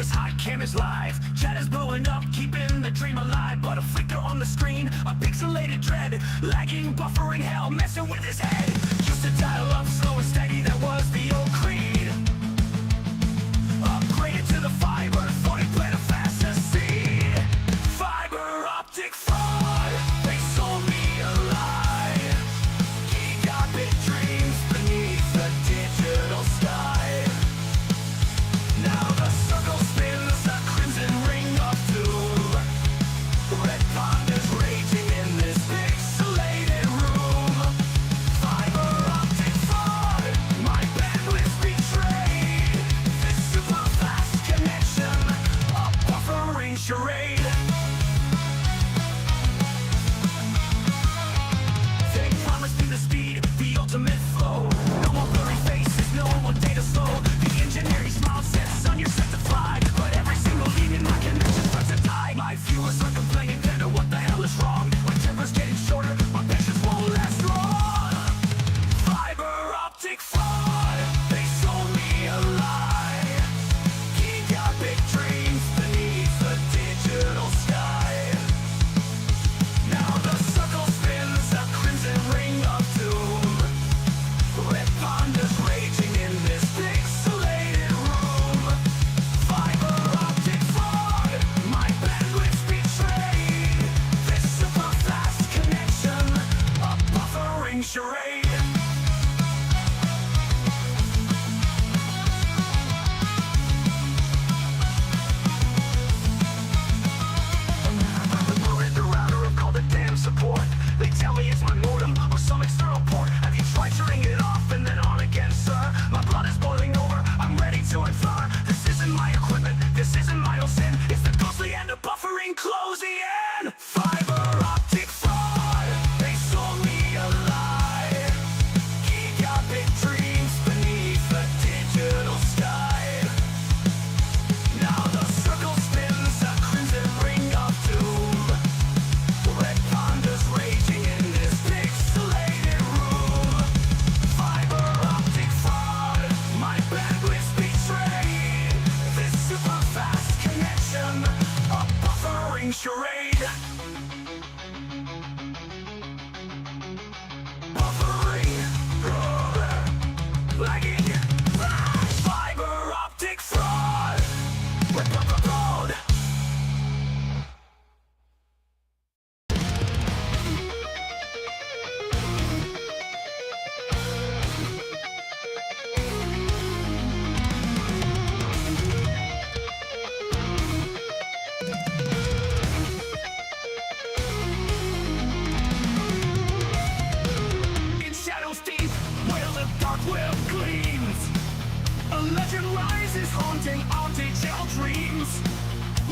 is hot, cameras live. Chat is blowing up, keeping the dream alive. But a flicker on the screen, a pixelated dread. Lagging, buffering hell, messing with his head. Used to dial up slow and steady, that was the old creed. Upgraded to the fiber, thought he played a faster seed. Fiber optic fraud, they sold me a lie. He got big dreams beneath the digital sky. Now the circle spins, a crimson ring of doom. Red pandas raging in this pixelated room. Fiber optic fraud, my bandwidth betrayed. This super fast connection, a buffering charade. They promised me the speed, the ultimate flow. No more blurry faces, no more data slow. The engineering smile says, son, you're set to fly. But every single lead in my connection starts to die. My viewers are complaining, Panda, what the hell is wrong? My temper's getting shorter, my patience won't last long. Fiber optic fraud, they sold me a lie. He got big dreams beneath the digital sky. Now the circle spins, a crimson ring of doom. Red pandas raging in this pixelated room. Fiber optic fraud, my bandwidth betrayed. This super fast connection, a buffering charade. We're in the router, I've called it damn support. They tell me it's my modem or some external port. Have you tried turning it off and then on again, sir? My blood is boiling over, I'm ready to infer. This isn't my equipment, this isn't my own sin. It's the ghostly end of buffering closing in. Fiber optic fraud, they sold me a lie. He got big dreams beneath the digital sky. Now the circle spins, a crimson ring of doom. Red pandas raging in this pixelated room. Fiber optic fraud, my bandwidth betrayed. This super fast connection, a buffering charade. Buffering, lagging, fiber optic fraud. Fraud. In shadows deep, where the dark web gleams, a legend rises, haunting our digital dreams.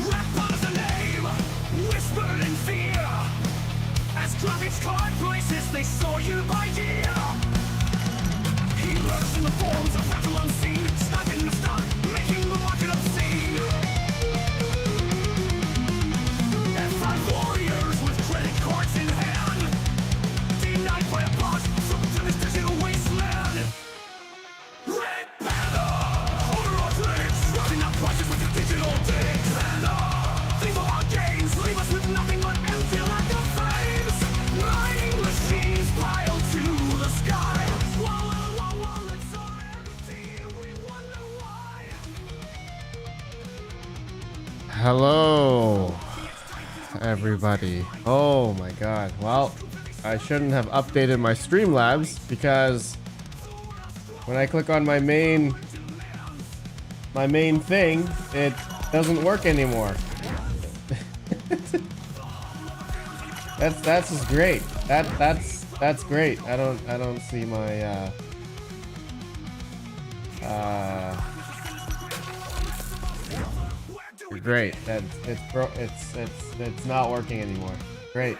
Rap is the name, whispered in fear. As graphics card places, they saw you by year. He lurks in the forms of fractal unseen, sniping the stock, making the market obscene. F5 warriors with credit cards in hand, denied by a boss, sold to this digital wasteland. Red Panda, overall tricks, running up prices with your digital dicks. Panda, think of our gains, leave us with nothing but empty lack of frames. Mining machines pile to the sky. Wallets are empty, we wonder why. Hello, everybody. Oh my god. Well, I shouldn't have updated my Streamlabs because when I click on my main thing, it doesn't work anymore. That's just great. That's great. I don't see my great. It's not working anymore. Great.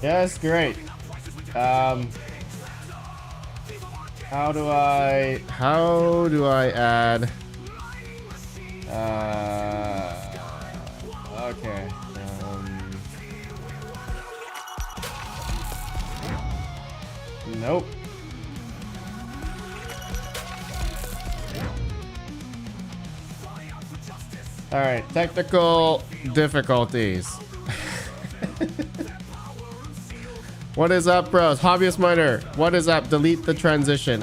Yes, great. How do I add okay. Nope. All right, technical difficulties. What is up, bros? Hobbyist Miner, what is up? Delete the transition.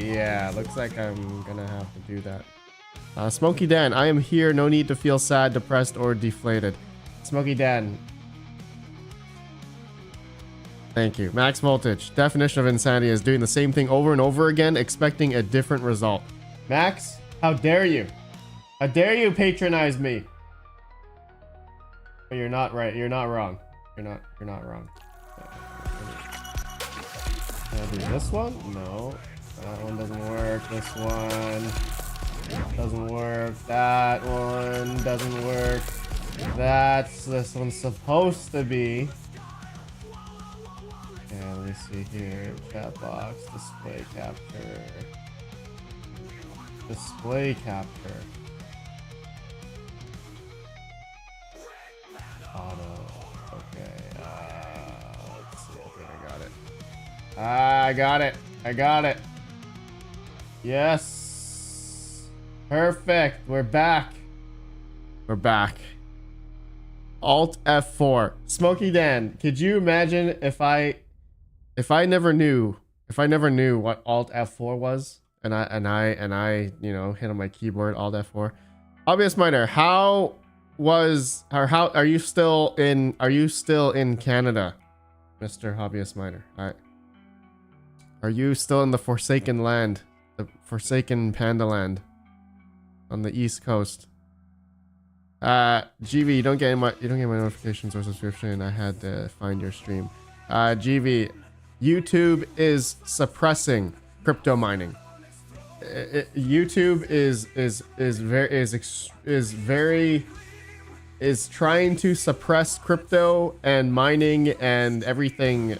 Yeah, looks like I'm gonna have to do that. Smokey Dan, I am here. No need to feel sad, depressed, or deflated. Smokey Dan. Thank you. Max Voltage. Definition of insanity is doing the same thing over and over again, expecting a different result. Max, how dare you? How dare you patronize me? But you're not right. You're not wrong. You're not wrong. Can I do this one? No. That one doesn't work. This one doesn't work. That one doesn't work. This one's supposed to be. Yeah, let me see here. Chat box, display capture. Display capture. Auto. Okay. Let's see. Okay, I got it. I got it. I got it. Yes. Perfect. We're back. We're back. Alt F4. Smokey Dan, could you imagine if I never knew what Alt F4 was and I you know hit on my keyboard Alt F4? Hobbyist Miner, how are you still in Canada, Mr. Hobbyist Miner? Are you still in the Forsaken Land, the Forsaken Panda Land on the East Coast? GV, you don't get my notifications or subscription. I had to find your stream. GV, YouTube is suppressing crypto mining. YouTube is trying to suppress crypto and mining and everything.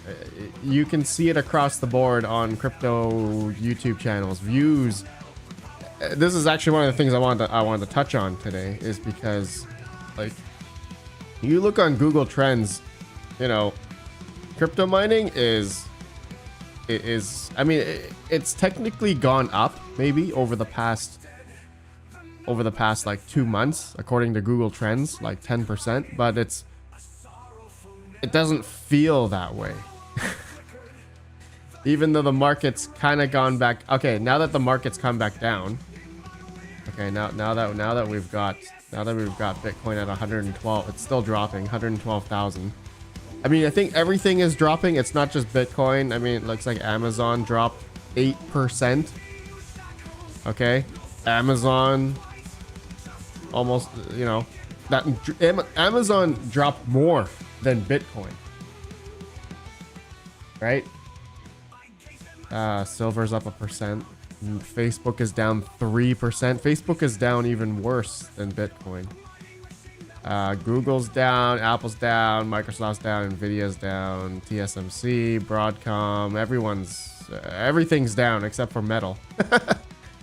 You can see it across the board on crypto YouTube channels. Views. This is actually one of the things I wanted to touch on today, is because, like, you look on Google Trends, you know, crypto mining is I mean, it's technically gone up maybe over the past like 2 months according to Google Trends, like 10%, but it doesn't feel that way. Even though the market's kind of gone back. Okay, now that the market's come back down. Okay, now that we've got Bitcoin at 112, it's still dropping, 112,000. I mean, I think everything is dropping. It's not just Bitcoin. I mean, it looks like Amazon dropped 8%. Okay, Amazon almost, you know, that Amazon dropped more than Bitcoin, right? Silver's up 1%. Facebook is down 3%. Facebook is down even worse than Bitcoin. Google's down, Apple's down, Microsoft's down, Nvidia's down, TSMC, Broadcom, everything's down except for metal.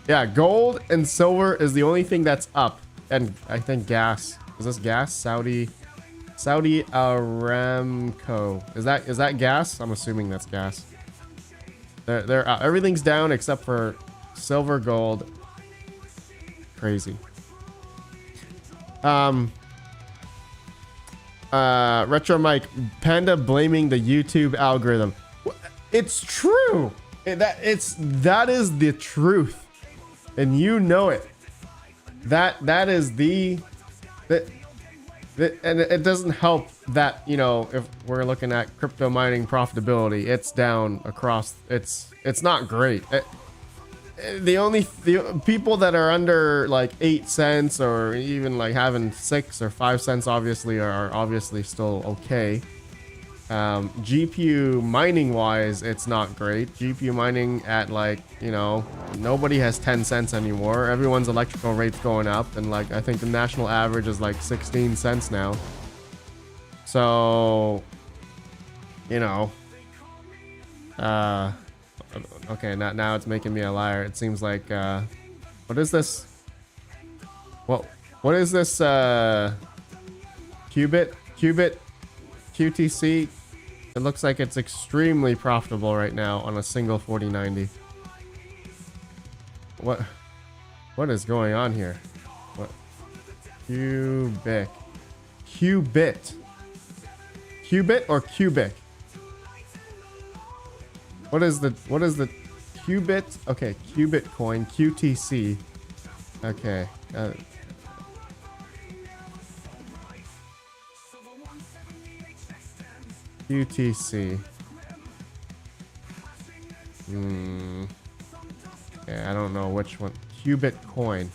Yeah, gold and silver is the only thing that's up. And I think gas. Is this gas? Saudi Aramco. Is that gas? I'm assuming that's gas. Everything's down except for silver, gold. Crazy. Retro Mike, Panda blaming the YouTube algorithm. It's true. That is the truth, and you know it. That is and it doesn't help that, you know, if we're looking at crypto mining profitability, it's down across. It's not great. The people that are under like 8 cents or even like having 6 or 5 cents obviously are obviously still okay. GPU mining wise, it's not great. GPU mining at, like, you know, nobody has 10 cents anymore. Everyone's electrical rate's going up, and like I think the national average is like 16 cents now. So, you know, okay, now it's making me a liar. It seems like what is this? What is this? Qubit QTC. It looks like it's extremely profitable right now on a single 4090. What What is going on here? What? Cubic. Qubit. Qubit or cubic? What is the qubit? Okay, qubit coin, QTC. Okay. QTC. Okay, I don't know which one. Qubit coin.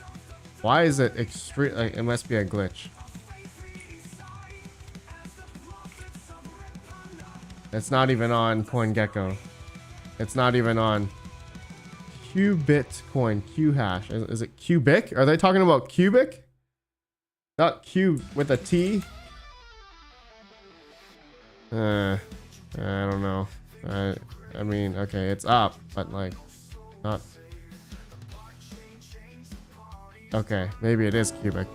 Why is it extreme? Like, it must be a glitch. It's not even on CoinGecko. It's not even on Qubit coin. Q hash. Is it cubic? Are they talking about cubic? Not cube with a T? I don't know. I mean, okay, it's up, but like, not. Okay, maybe it is cubic.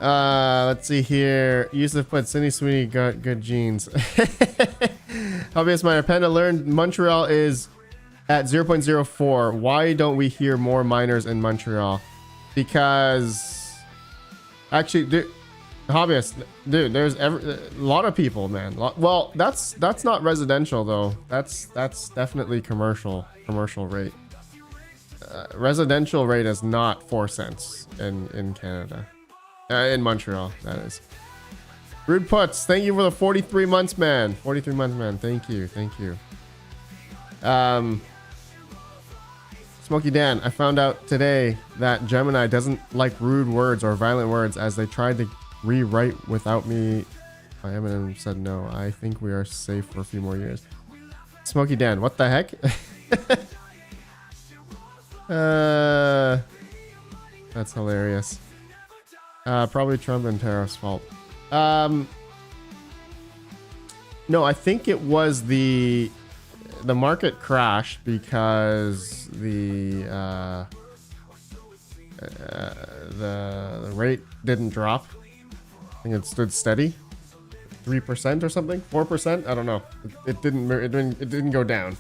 Let's see here. Yusuf put Cindy Sweeney got good genes. Obvious miner. Panda learned Montreal is at 0.04. Why don't we hear more miners in Montreal? Because actually, dude, hobbyist, dude, there's a lot of people, man. Well, that's not residential though. That's definitely commercial rate. Residential rate is not 4 cents in Canada. In Montreal, that is. Rude Puts, thank you for the 43 months, man. 43 months, man. Thank you. Smokey Dan, I found out today that Gemini doesn't like rude words or violent words, as they tried to rewrite without me. My Eminem said no. I think we are safe for a few more years. Smokey Dan, what the heck? That's hilarious. Probably Trump and tariffs' fault. No, I think it was the market crashed because the rate didn't drop. I think it stood steady, 3% or something, 4%. I don't know. It didn't go down.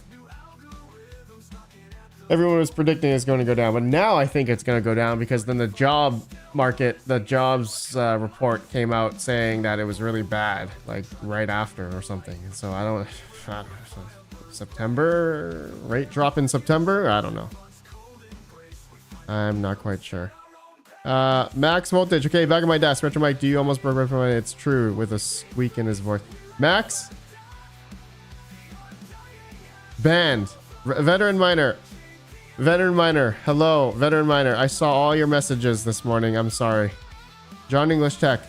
Everyone was predicting it's going to go down, but now I think it's going to go down because then the job market, the jobs report came out saying that it was really bad, like right after or something. And so I don't know, September rate drop in September. I don't know. I'm not quite sure. Max voltage. Okay, back at my desk. Retro Mike, do you almost broke my? It's true, with a squeak in his voice. Max banned. Veteran miner. Hello, veteran miner. I saw all your messages this morning. I'm sorry. John English Tech.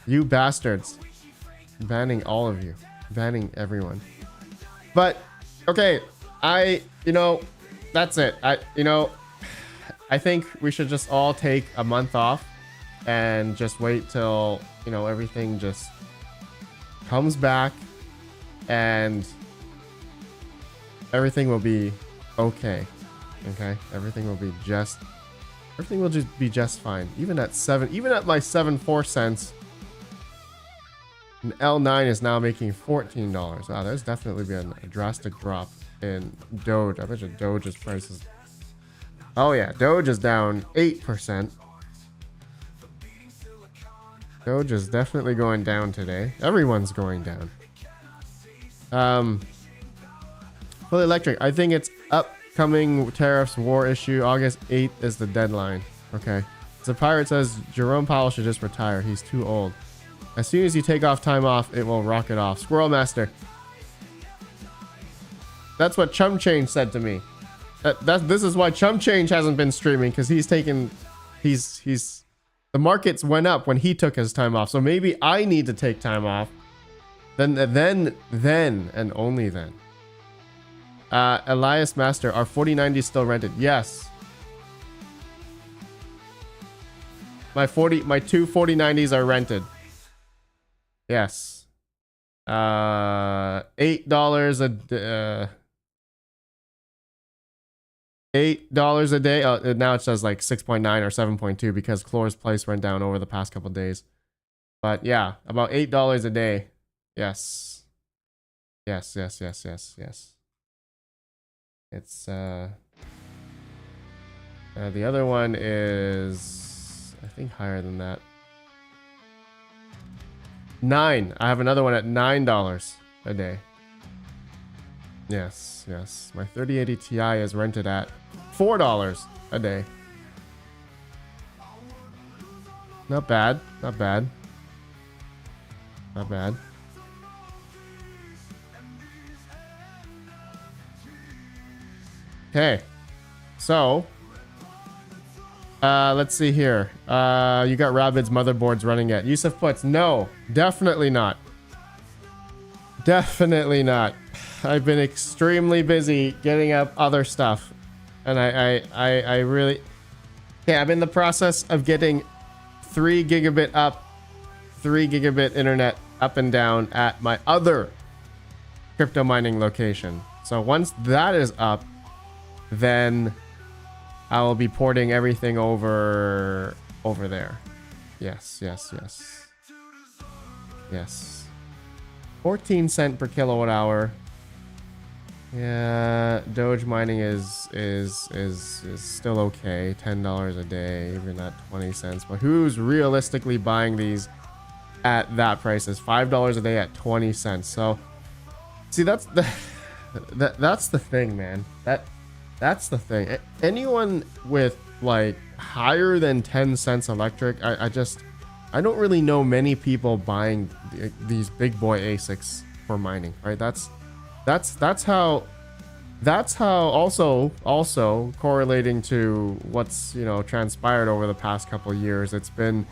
You bastards. Banning all of you. Banning everyone. But, okay. That's it. I think we should just all take a month off and just wait till, everything just comes back and everything will be okay. Everything will just be just fine. Even at my 7.4 cents, an L9 is now making $14. Wow, there's definitely been a drastic drop in Doge. I bet you Doge's prices. Oh yeah, Doge is down 8%. Doge is definitely going down today. Everyone's going down. Fully electric. I think it's upcoming tariffs war issue. August 8th is the deadline. Okay. The pirate says Jerome Powell should just retire. He's too old. As soon as you take time off, it will rocket off. Squirrel Master. That's what Chum Change said to me. This is why Chum Change hasn't been streaming, because the markets went up when he took his time off. So maybe I need to take time off. Then and only then. Elias Master, are 4090s still rented? Yes. My two 4090s are rented. Yes. $8 $8 a day. Now it says like 6.9 or 7.2 because Clore's price went down over the past couple days. But yeah, about $8 a day. Yes. Yes. It's the other one is, I think, higher than that. 9. I have another one at $9 a day. Yes, yes. My 3080 Ti is rented at $4 a day. Not bad. Not bad. Not bad. Okay. So, let's see here. You got Rabid's motherboards running yet? Yusuf puts, no, definitely not. Definitely not. I've been extremely busy getting up other stuff. And I really... Okay, I'm in the process of getting 3 gigabit up, 3 gigabit internet up and down at my other crypto mining location. So once that is up, then I will be porting everything over there. Yes, yes, yes. Yes. 14 cent per kilowatt hour. Yeah, Doge mining is still okay. $10 a day, even at 20 cents. But who's realistically buying these at that price? Is $5 a day at 20 cents. So see, that's the that's the thing, man. That's the thing. Anyone with like higher than 10 cents electric, I don't really know many people buying these big boy ASICs for mining, right? That's how also correlating to what's, you know, transpired over the past couple of years. It's been,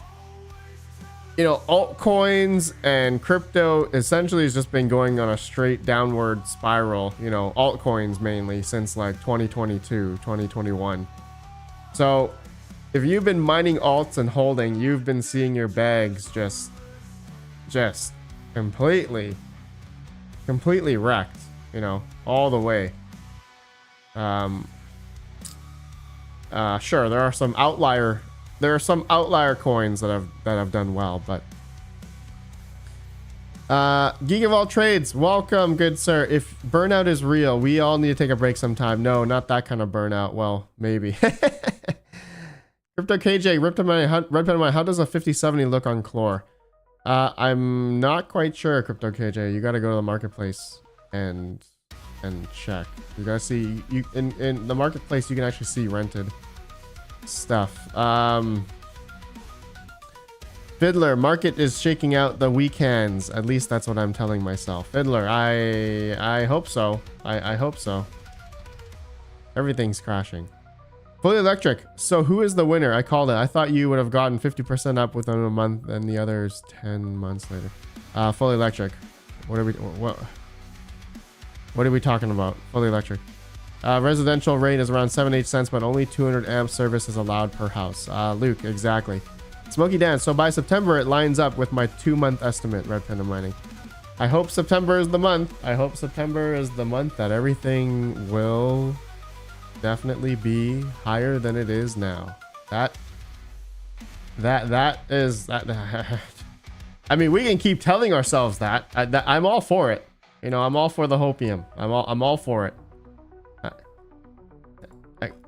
you know, altcoins and crypto essentially has just been going on a straight downward spiral, you know, altcoins mainly since like 2022, 2021. So if you've been mining alts and holding, you've been seeing your bags just completely wrecked, you know, all the way. Sure, there are some outlier coins that have done well, but Geek of all trades, welcome, good sir. If burnout is real, we all need to take a break sometime. No, not that kind of burnout. Well, maybe. Crypto KJ, RedPandaMining, how does a 5070 look on Clore? I'm not quite sure, Crypto KJ. You got to go to the marketplace and check. You gotta see, you in the marketplace you can actually see rented stuff. Fiddler, market is shaking out the weekends. At least that's what I'm telling myself. Fiddler, I hope so. I hope so. Everything's crashing. Fully electric. So who is the winner? I called it. I thought you would have gotten 50% up within a month and the others 10 months later. Fully electric. What are we talking about? Fully electric. Residential rate is around 7-8 cents, but only 200 amp service is allowed per house. Luke, exactly. Smoky Dan, so by September it lines up with my 2-month estimate, RedPandaMining. I hope September is the month. I hope September is the month that everything will definitely be higher than it is now. That is that. I mean, we can keep telling ourselves that. I'm all for it. You know, I'm all for the hopium. I'm all for it.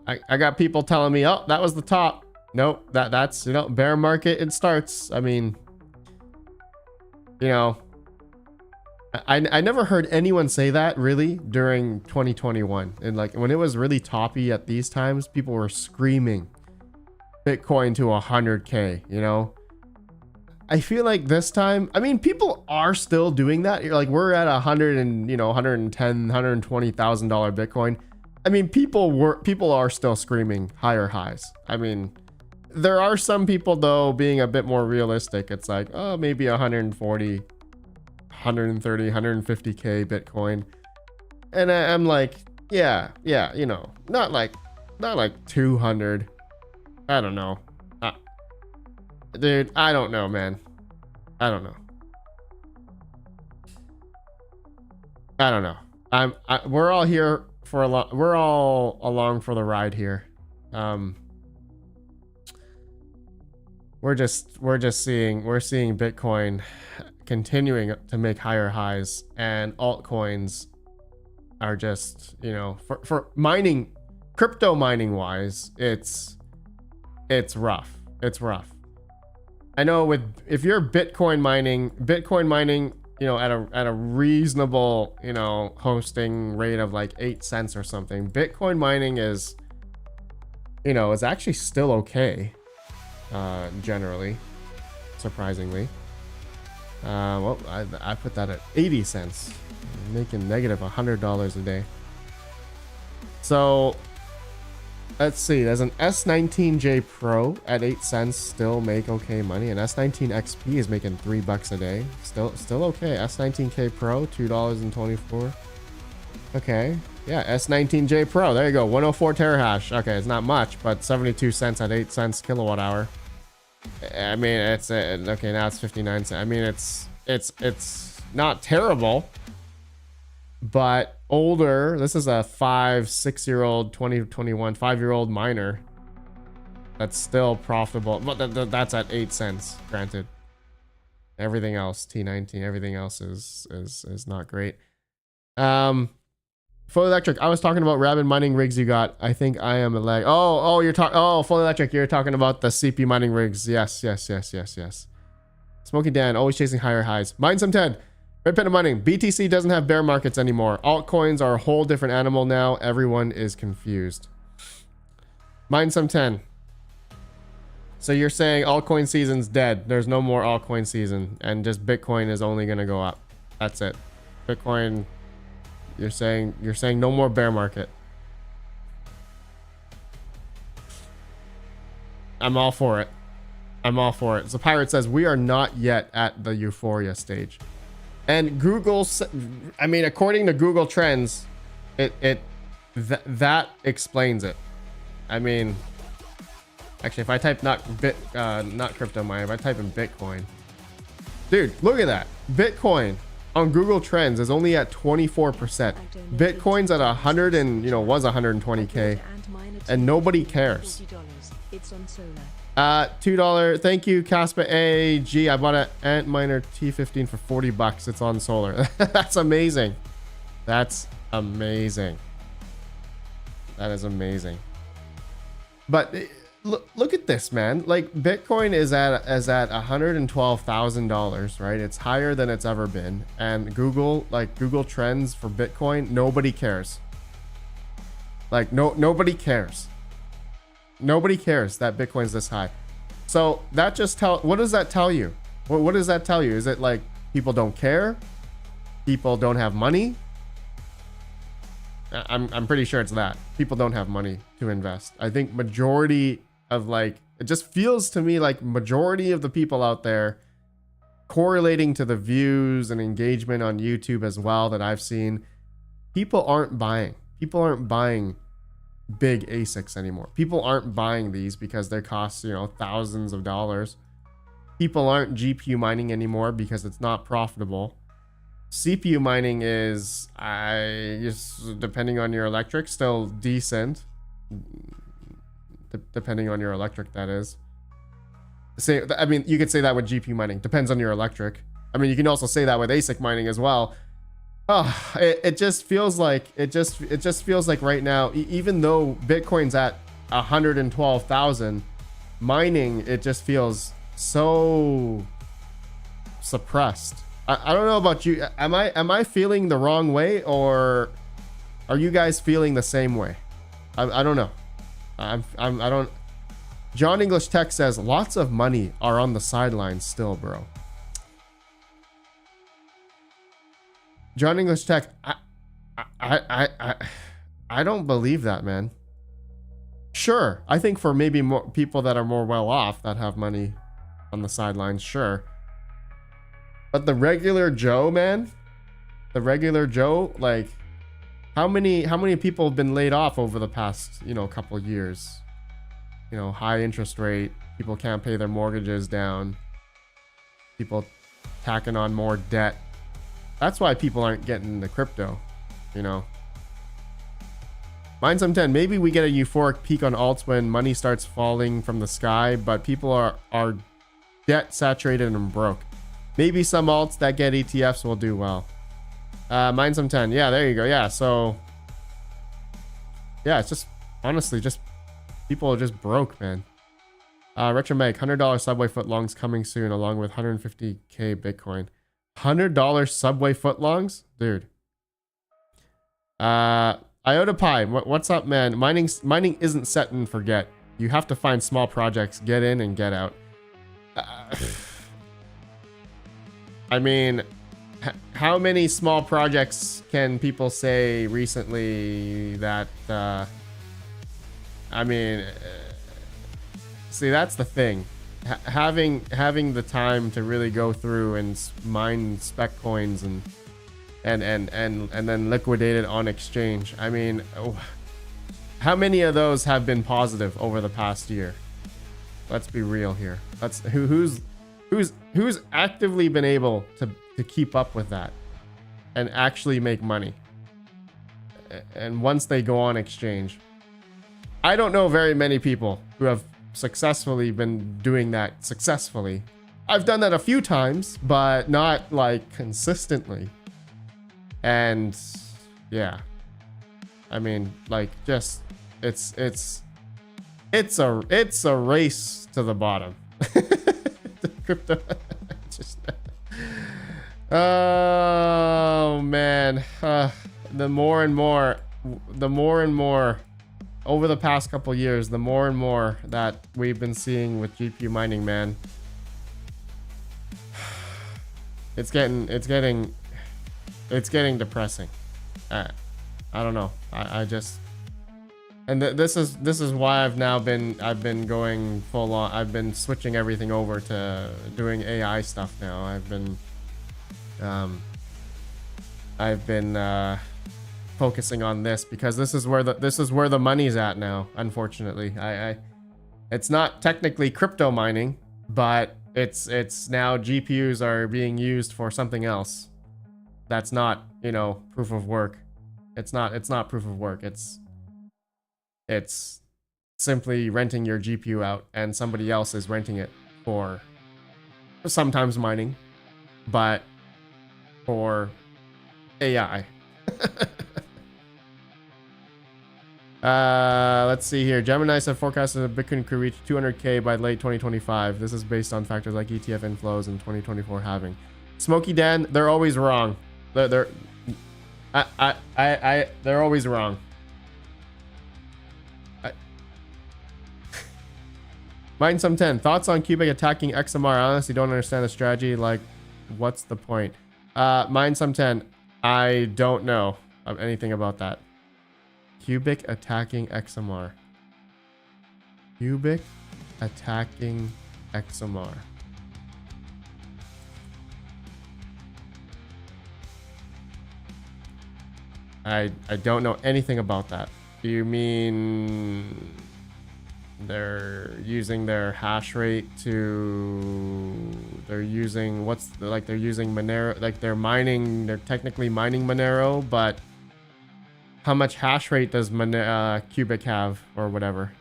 I got people telling me, oh, that was the top. Nope, that's, you know, bear market, it starts. I mean, you know, I never heard anyone say that really during 2021. And like when it was really toppy at these times, people were screaming Bitcoin to 100K, you know. I feel like this time, I mean, people are still doing that. You're like, we're at 100 and, you know, 110, $120,000 Bitcoin. I mean, people are still screaming higher highs. I mean, there are some people though being a bit more realistic. It's like, oh, maybe 140, 130, 150K Bitcoin. And I'm like, yeah, you know, not like 200. I don't know. Dude, I don't know, man. I don't know. We're all here for we're all along for the ride here. We're seeing Bitcoin continuing to make higher highs and altcoins are just, you know, for mining, crypto mining wise, it's rough. It's rough. I know if you're Bitcoin mining, you know, at a reasonable, you know, hosting rate of like 8 cents or something, Bitcoin mining is, you know, is actually still okay, generally, surprisingly. Well, I put that at 80 cents, making negative $100 a day. So let's see, there's an S19J Pro at 8 cents, still make okay money. An S19 XP is making $3 a day, still okay. S19K Pro, $2.24. Okay, yeah, S19J Pro, there you go, 104 terahash. Okay, it's not much, but 72 cents at 8 cents kilowatt hour. I mean, it's okay, now it's 59 cents. I mean, it's not terrible, but older. This is a 5-6-year-old 2021 5-year-old miner that's still profitable, but that's at 8 cents. Granted, everything else, T19, everything else is not great. Full electric, I was talking about rabid mining rigs you got. I think I am a lag. Oh, you're talking, oh, full electric, you're talking about the CP mining rigs. Yes. Smoky Dan, always chasing higher highs. Mine some 10. RedPandaMining, BTC doesn't have bear markets anymore. Altcoins are a whole different animal now. Everyone is confused. Mine some 10. So you're saying altcoin season's dead. There's no more altcoin season, and just Bitcoin is only gonna go up. That's it. Bitcoin, you're saying no more bear market. I'm all for it. So Pirate says we are not yet at the euphoria stage. And Google, I mean, according to Google Trends, that explains it. I mean, actually, if I type not crypto mine, if I type in Bitcoin, dude, look at that. Bitcoin on Google Trends is only at 24%. Bitcoin's at 100 and, you know, was 120K, and nobody cares. It's on solar. $2. Thank you, Caspa AG. I bought an Antminer T15 for $40. It's on solar. That's amazing. That's amazing. That is amazing. But look at this, man. Like, Bitcoin is at $112,000, right? It's higher than it's ever been. And Google Trends for Bitcoin, nobody cares. Like, nobody cares. Nobody cares that Bitcoin's this high. So that just what does that tell you? What does that tell you? Is it like people don't care? People don't have money? I'm pretty sure it's that. People don't have money to invest. I think majority of, like, it just feels to me like majority of the people out there, correlating to the views and engagement on YouTube as well that I've seen, people aren't buying. People aren't buying big ASICs anymore. People aren't buying these because they cost, you know, thousands of dollars. People aren't GPU mining anymore because it's not profitable. CPU mining is, depending on your electric, still decent. Depending on your electric, that is. I mean, you could say that with GPU mining. Depends on your electric. I mean, you can also say that with ASIC mining as well. Oh, it just feels like right now, even though Bitcoin's at 112,000, mining, it just feels so suppressed. I don't know about you. Am I feeling the wrong way, or are you guys feeling the same way? I don't know. I don't. John English Tech says lots of money are on the sidelines still, bro. John English Tech, I don't believe that, man. Sure, I think for maybe more people that are more well off that have money on the sidelines, sure. But the regular Joe, man, the regular Joe, like, how many people have been laid off over the past, you know, couple years? You know, high interest rate, people can't pay their mortgages down, people tacking on more debt. That's why people aren't getting into crypto, you know. Mine some 10. Maybe we get a euphoric peak on alts when money starts falling from the sky, but people are debt saturated and broke. Maybe some alts that get ETFs will do well. Mine some 10. Yeah, there you go. Yeah, so yeah, it's just honestly just people are just broke, man. Retro Meg, $100 Subway footlongs coming soon, along with 150k Bitcoin. $100 Subway footlongs, dude. Iota Pi, what's up, man? Mining isn't set and forget. You have to find small projects, get in and get out. I mean, how many small projects can people say recently that? I mean. See, that's the thing. Having the time to really go through and mine spec coins and then liquidate it on exchange. I mean, how many of those have been positive over the past year? Let's be real here. Let's who's actively been able to keep up with that and actually make money. And once they go on exchange, I don't know very many people who have successfully been doing that successfully. I've done that a few times, but not like consistently. And yeah, I mean, like, just it's a race to the bottom. The crypto just oh man, the more and more over the past couple years, the more and more that we've been seeing with GPU mining, man, it's getting depressing. I don't know. I just, and this is why I've been going full on. I've been switching everything over to doing AI stuff now. I've been focusing on this because this is where the money's at now. Unfortunately, it's not technically crypto mining, but it's now GPUs are being used for something else. That's not, you know, proof of work. It's not proof of work. It's simply renting your GPU out and somebody else is renting it for sometimes mining, but for AI. Let's see here. Gemini said forecasted that Bitcoin could reach 200k by late 2025. This is based on factors like ETF inflows and 2024 halving. Smokey Dan, they're always wrong. They're always wrong. Mine some 10. Thoughts on Cubic attacking XMR? I honestly don't understand the strategy. Like, what's the point? Mine some 10. I don't know anything about that. Cubic attacking XMR. Cubic attacking XMR. I don't know anything about that. Do you mean they're using their hash rate they're using they're using Monero, like they're technically mining Monero, but how much hash rate does Cubic have or whatever?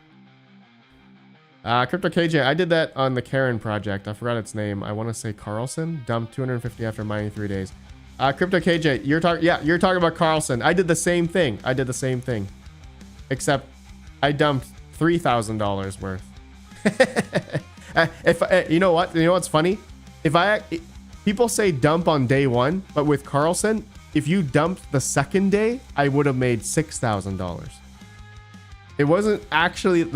Crypto KJ, I did that on the Karen project. I forgot its name. I want to say Carlson. Dumped 250 after mining 3 days. Crypto KJ, you're talking about Carlson. I did the same thing. Except I dumped $3,000 worth. If you know what's funny? People say dump on day one, but with Carlson, if you dumped the second day, I would have made $6,000. It wasn't actually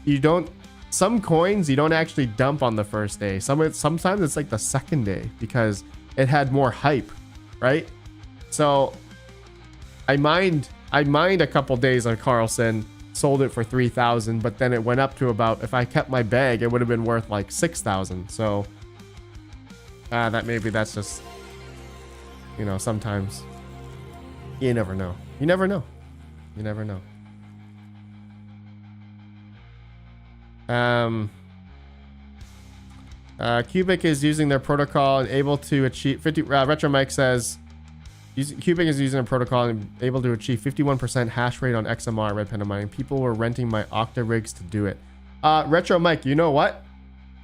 you don't, some coins you don't actually dump on the first day. Sometimes it's like the second day because it had more hype, right? So I mined a couple days on Carlson, sold it for 3,000, but then it went up to about, if I kept my bag, it would have been worth like 6,000. So that's just, you know, sometimes you never know. You never know. Cubic is using their protocol and able to achieve 50. Retro Mike says Cubic is using a protocol and able to achieve 51% hash rate on XMR RedPandaMining. People were renting my Octa rigs to do it. Retro Mike, you know what?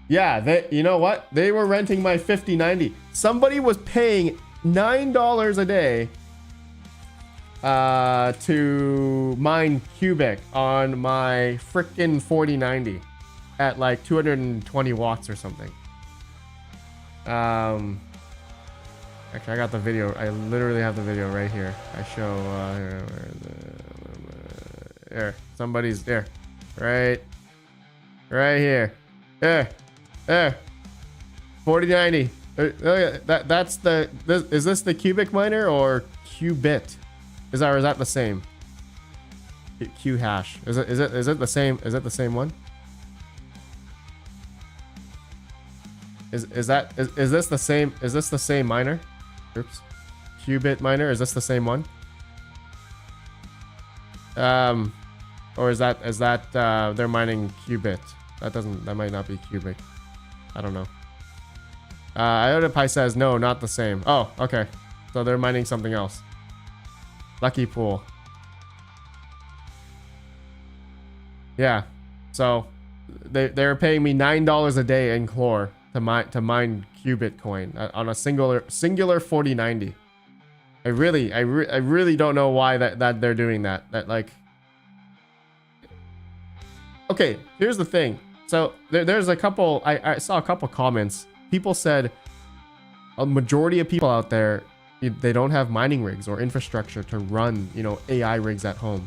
Yeah, you know what? They were renting my 5090. Somebody was paying $9 a day to mine cubic on my frickin' 4090 at like 220 watts or something. Actually, I got the video. I literally have the video right here. I show here. Somebody's there, right here. There. 4090. That's the. Is this the cubic miner or qubit? Is that the same? Q hash. Is it the same? Is it the same one? Is this the same? Is this the same miner? Oops. Qubit miner. Is this the same one? Or is that they're mining qubit? That might not be cubic. I don't know. IotaPi says no, not the same. Oh, okay. So they're mining something else. Lucky pool. Yeah. So they're paying me $9 a day in Chlor to mine qubit coin on a singular 4090. I really don't know why that they're doing that. That like. Okay, here's the thing. So there's a couple. I saw a couple comments. People said a majority of people out there, they don't have mining rigs or infrastructure to run, AI rigs at home.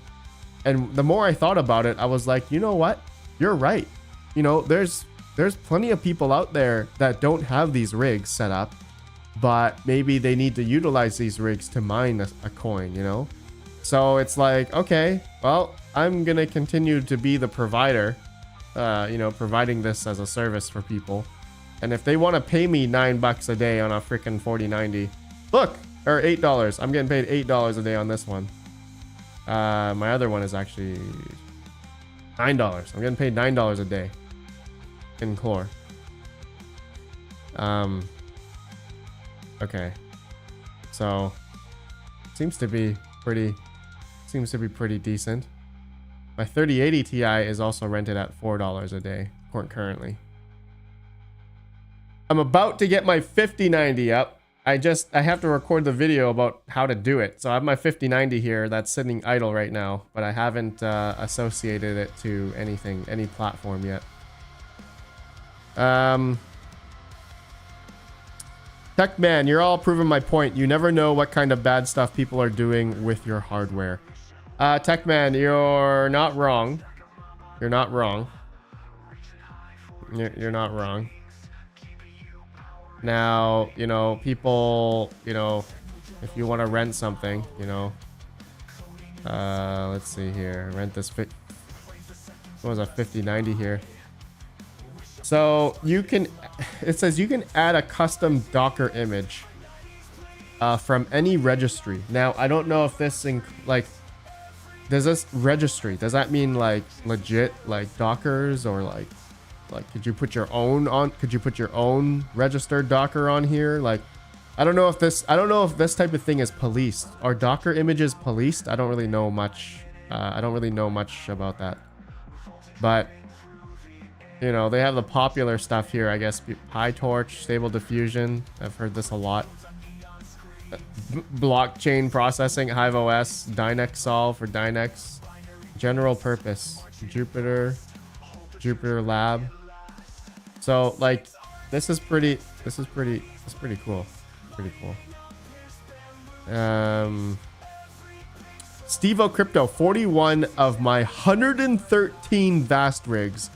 And the more I thought about it, I was like, you know what? You're right. There's plenty of people out there that don't have these rigs set up, but maybe they need to utilize these rigs to mine a coin, So it's like, okay, well, I'm going to continue to be the provider, providing this as a service for people. And if they want to pay me $9 a day on a freaking 4090, look, or $8. I'm getting paid $8 a day on this one. My other one is actually $9. I'm getting paid $9 a day in Chlor. Okay. So seems to be pretty decent. My 3080 Ti is also rented at $4 a day currently. I'm about to get my 5090 up. I have to record the video about how to do it. So I have my 5090 here that's sitting idle right now, but I haven't associated it to any platform yet. Techman, you're all proving my point. You never know what kind of bad stuff people are doing with your hardware. Techman, you're not wrong. You're not wrong. You're not wrong. Now, people, if you want to rent something, let's see here. Rent this. What was a 5090 here? So it says you can add a custom Docker image from any registry. Now, I don't know if this does this registry? Does that mean like legit like Dockers or like could you put your own on? Could you put your own registered Docker on here? Like, I don't know if this type of thing is policed. Are Docker images policed? I don't really know much. I don't really know much about that. But they have the popular stuff here. I guess PyTorch, Stable Diffusion. I've heard this a lot. Blockchain processing, HiveOS, Dynex Solve for Dynex. General purpose, Jupyter Lab. So like this is pretty cool. Pretty cool. Stevo Crypto, 41 of my 113 vast rigs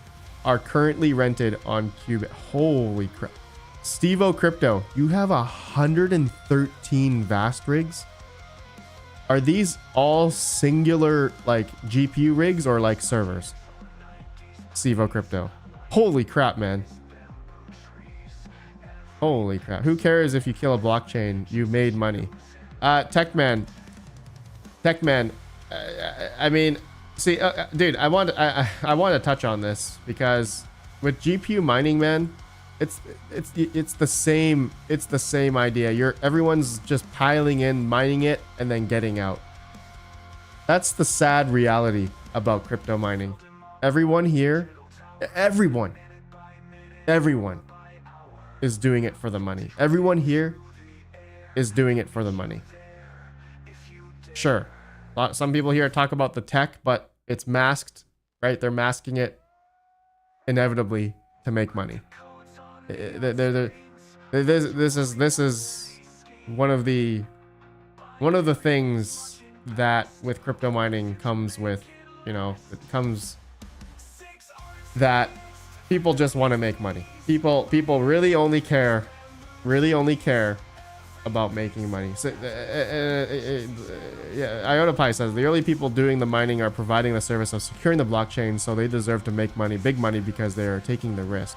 are currently rented on Qubit. Holy crap. Stevo Crypto, you have 113 vast rigs? Are these all singular like GPU rigs or like servers? Stevo Crypto. Holy crap, man. Holy crap. Who cares if you kill a blockchain? You made money. Techman. I mean, see, dude, I want to touch on this because with GPU mining, man, it's the same idea. Everyone's just piling in, mining it, and then getting out. That's the sad reality about crypto mining. Everyone here, everyone is doing it for the money. Everyone here is doing it for the money. Sure, Some people here talk about the tech, but it's masked, right? They're masking it inevitably to make money. This is one of the things that with crypto mining comes with, you know, it comes that people just want to make money. People really only care about making money. So, yeah, IotaPie says the early people doing the mining are providing the service of securing the blockchain, so they deserve to make money, big money, because they are taking the risk.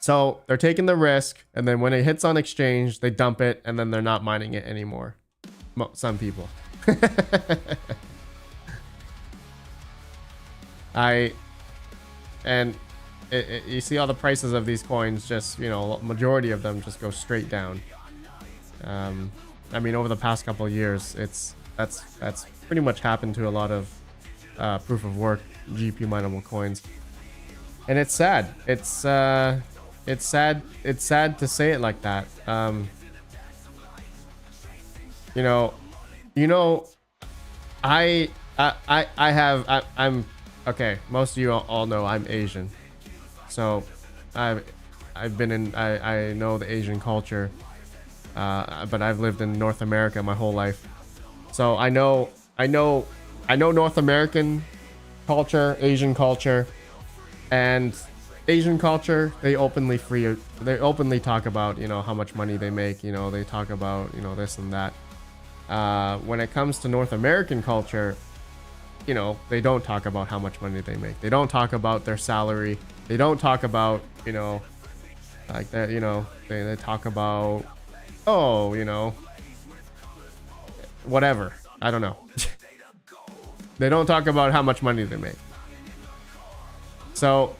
So they're taking the risk, and then when it hits on exchange, they dump it, and then they're not mining it anymore. Some people. You see all the prices of these coins, just, you know, majority of them just go straight down. I mean, over the past couple of years, that's pretty much happened to a lot of proof of work GPU mineable coins, and it's sad. It's sad. It's sad to say it like that. I'm okay. Most of you all know I'm Asian, so I know the Asian culture, but I've lived in North America my whole life, so I know North American culture, Asian culture, and Asian culture. They openly talk about, you know, how much money they make. You know, they talk about, you know, this and that. When it comes to North American culture, you know, they don't talk about how much money they make. They don't talk about their salary. They don't talk about, you know, like that, you know, they talk about, oh, you know, whatever. I don't know. They don't talk about how much money they make. So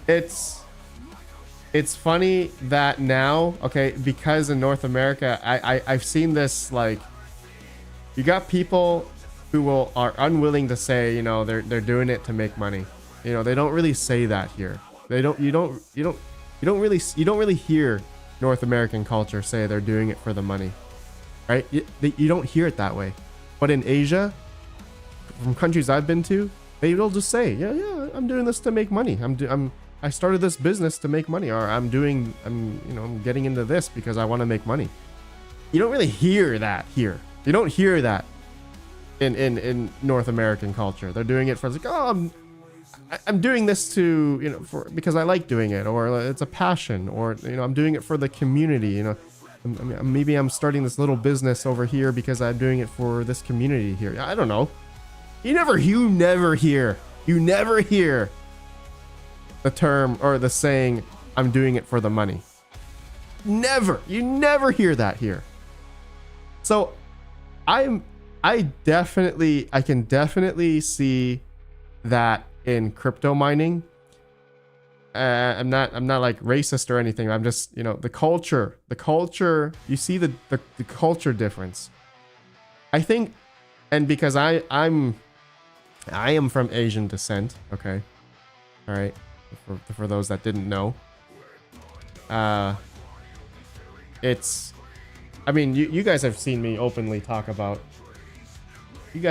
it's funny that now, okay, because in North America, I've seen this, like, you got people who are unwilling to say, you know, they're doing it to make money. You know, they don't really say that here. You don't really hear North American culture say they're doing it for the money, right? You don't hear it that way. But in Asia, from countries I've been to, they'll just say, yeah, I'm doing this to make money. I started this business to make money, or I'm getting into this because I want to make money. You don't really hear that here. You don't hear that in North American culture. They're doing it for, like, oh, I'm doing this to, you know, because I like doing it, or it's a passion, or, you know, I'm doing it for the community. You know, maybe I'm starting this little business over here because I'm doing it for this community here. I don't know. You never hear the term or the saying, I'm doing it for the money. Never. You never hear that here. So I can definitely see that in crypto mining. I'm not like racist or anything. I'm just, you know, the culture, you see the culture difference. I think, and because I am from Asian descent, okay? All right. For those that didn't know, it's, I mean, you guys have seen me openly talk about, you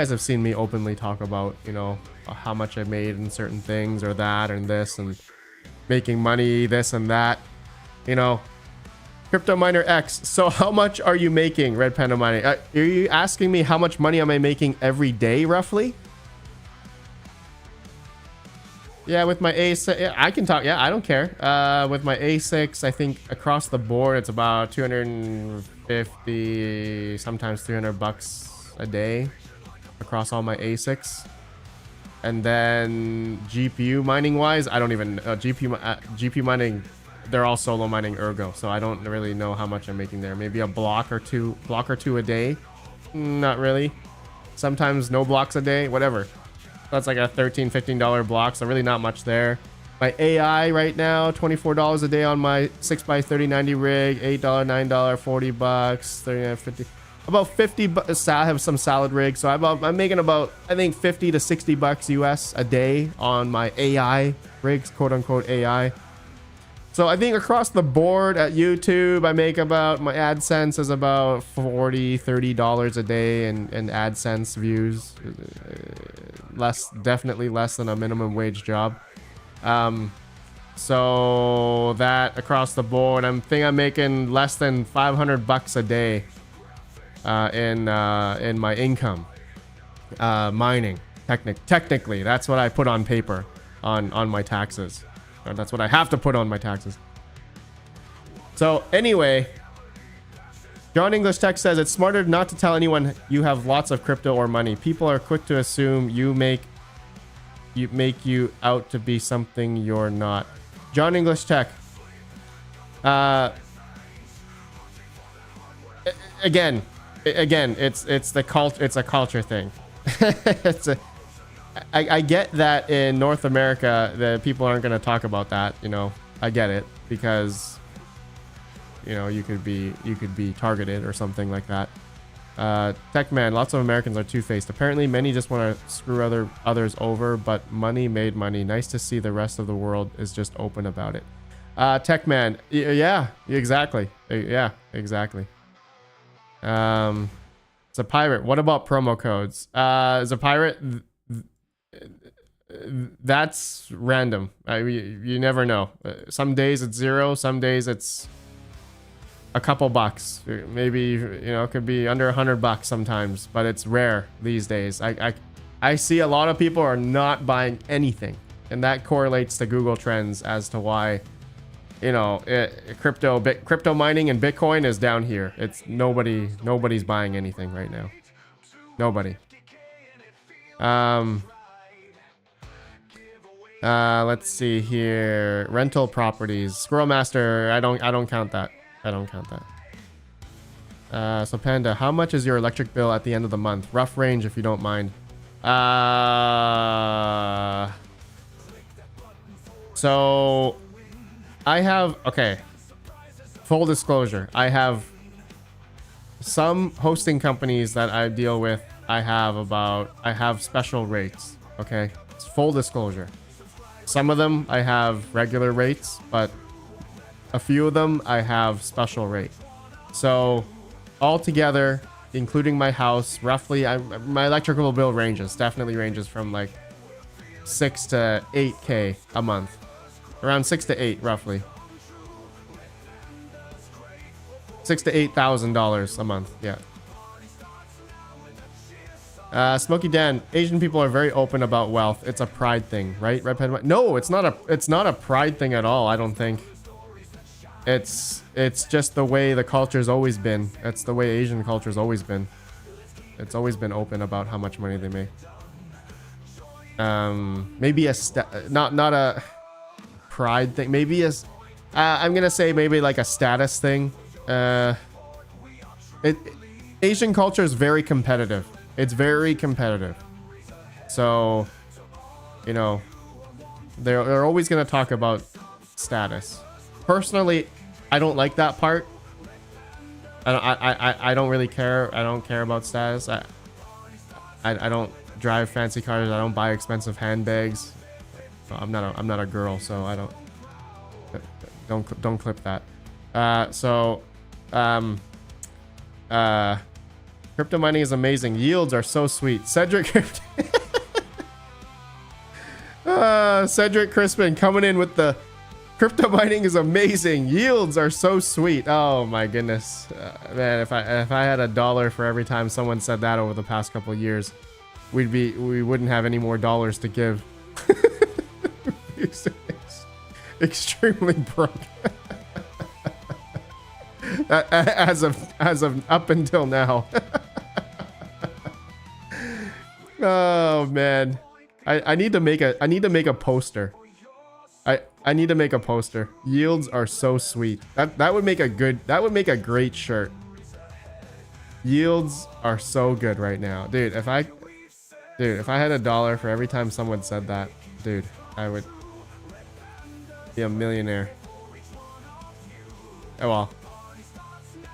know, how much I made in certain things, or that and this, and making money, this and that, you know. Crypto Miner X, so how much are you making, Red Panda Mining? Are you asking me how much money am I making every day, roughly? Yeah, with my A6, yeah, I can talk. Yeah, I don't care. With my A6, I think across the board, it's about 250, sometimes $300 a day across all my A6. And then GPU mining wise, I don't even GPU mining. They're all solo mining ergo, so I don't really know how much I'm making there. Maybe a block or two a day. Not really. Sometimes no blocks a day, whatever. That's like a $13, $15 block, so really not much there. My AI right now, $24 a day on my 6x3090 rig, $8, $9, $40, $39, $50. About 50 bucks. I have some salad rigs, so I'm making about, I think, 50 to 60 bucks US a day on my AI rigs, quote unquote AI. So I think across the board at YouTube, I make about, my AdSense is about $30 a day in AdSense views. Definitely less than a minimum wage job. So that across the board, I'm making less than $500 a day in my income. Mining, technically, that's what I put on paper on my taxes. Or that's what I have to put on my taxes. So anyway, John English Tech says it's smarter not to tell anyone you have lots of crypto or money. People are quick to assume you make you out to be something you're not. John English Tech. Again, it's the cult. It's a culture thing. I get that in North America, the people aren't going to talk about that. You know, I get it because, you know, you could be targeted or something like that. Tech man, lots of Americans are two-faced. Apparently, many just want to screw others over, but money made money. Nice to see the rest of the world is just open about it. Tech man, yeah, exactly. Yeah, exactly. It's a pirate. What about promo codes? As a pirate, that's random. You never know. Some days it's 0. Some days it's a couple bucks. Maybe, you know, it could be under $100 sometimes, but it's rare these days. I see a lot of people are not buying anything, and that correlates to Google Trends as to why, you know, crypto mining and Bitcoin is down here. It's nobody's buying anything right now. Nobody. Let's see here. Rental properties. Squirrel Master, I don't count that. I don't count that. So Panda, how much is your electric bill at the end of the month? Rough range if you don't mind. So I have, okay, full disclosure, I have some hosting companies that I deal with. I have special rates. Okay, it's full disclosure. Some of them I have regular rates, but a few of them I have special rate. So altogether, including my house, roughly, my electrical bill definitely ranges from like 6 to 8K a month. Around 6 to 8, roughly. $6,000 to $8,000 a month, yeah. Smokey Dan, Asian people are very open about wealth. It's a pride thing, right? RedPandaMining? No, it's not a pride thing at all, I don't think. It's just the way the culture's always been. It's the way Asian culture's always been. It's always been open about how much money they make. Maybe not a pride thing. Maybe I'm gonna say maybe like a status thing. Asian culture is very competitive. It's very competitive. So, you know, they're always gonna talk about status. Personally, I don't like that part. I don't really care. I don't care about status. I don't drive fancy cars. I don't buy expensive handbags. I'm not a girl, so I don't clip that. Crypto mining is amazing. Yields are so sweet. Cedric Crispin coming in with the crypto mining is amazing. Yields are so sweet. Oh my goodness, man! If I had $1 for every time someone said that over the past couple of years, we wouldn't have any more dollars to give. Extremely broke. as of up until now. Oh man, I need to make a poster. I need to make a poster. Yields are so sweet. That would make a great shirt. Yields are so good right now, dude. If I had $1 for every time someone said that, dude, I would be a millionaire. Oh well,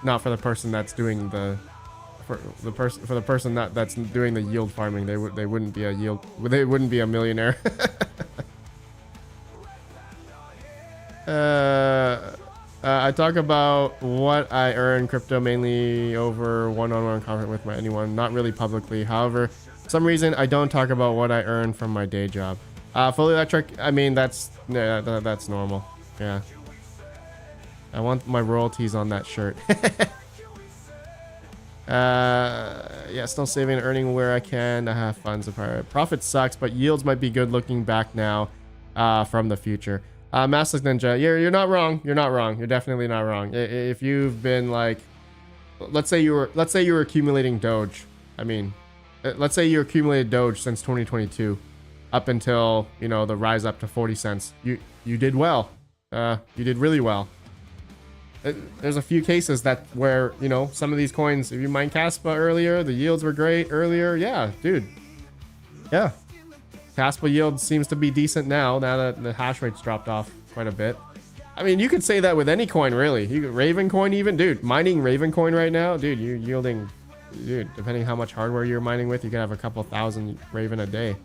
not for the person that's doing for the person that's doing the yield farming. They wouldn't be a millionaire. I talk about what I earn crypto mainly over one-on-one contact with anyone, not really publicly. However, for some reason I don't talk about what I earn from my day job. Fully electric, I mean, that's normal. Yeah. I want my royalties on that shirt. Yeah, still saving and earning where I can. I have funds. Profit sucks, but yields might be good looking back now from the future. Massless Ninja, you're not wrong. You're not wrong. You're definitely not wrong. If you've been like, let's say you were accumulating Doge. I mean, let's say you accumulated Doge since 2022 up until, you know, the rise up to 40 cents. You did well. You did really well. There's a few cases that where, you know, some of these coins, if you mined Caspa earlier, the yields were great earlier. Yeah, dude. Yeah. Caspa yield seems to be decent now that the hash rate's dropped off quite a bit. I mean, you could say that with any coin, really. Raven coin even, dude, mining Raven coin right now, dude, you're yielding, dude, depending how much hardware you're mining with, you could have a couple thousand Raven a day.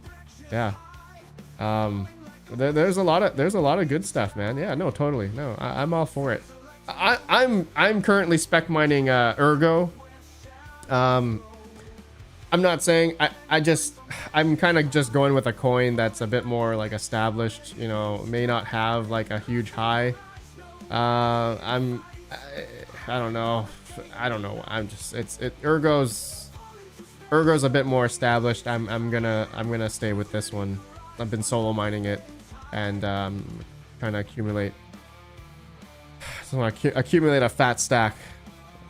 Yeah. There's a lot of good stuff, man. Yeah, no, totally. No, I'm all for it. I'm currently spec mining Ergo. I'm not saying I'm kind of just going with a coin that's a bit more like established, you know, may not have like a huge high. I don't know. I'm just Ergo's a bit more established. I'm gonna stay with this one. I've been solo mining it and trying to accumulate. So accumulate a fat stack,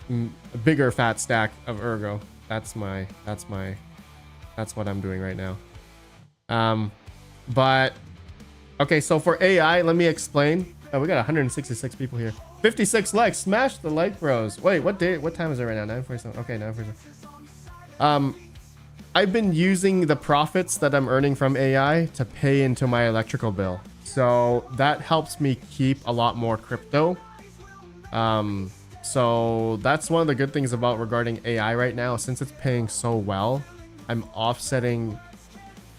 a bigger fat stack of Ergo. That's what I'm doing right now. But okay, so for AI, let me explain. Oh, we got 166 people here. 56 likes. Smash the like, bros. Wait, what time is it right now? 9:47. Okay, 9:47. I've been using the profits that I'm earning from AI to pay into my electrical bill. So that helps me keep a lot more crypto. So that's one of the good things about regarding AI right now. Since it's paying so well, I'm offsetting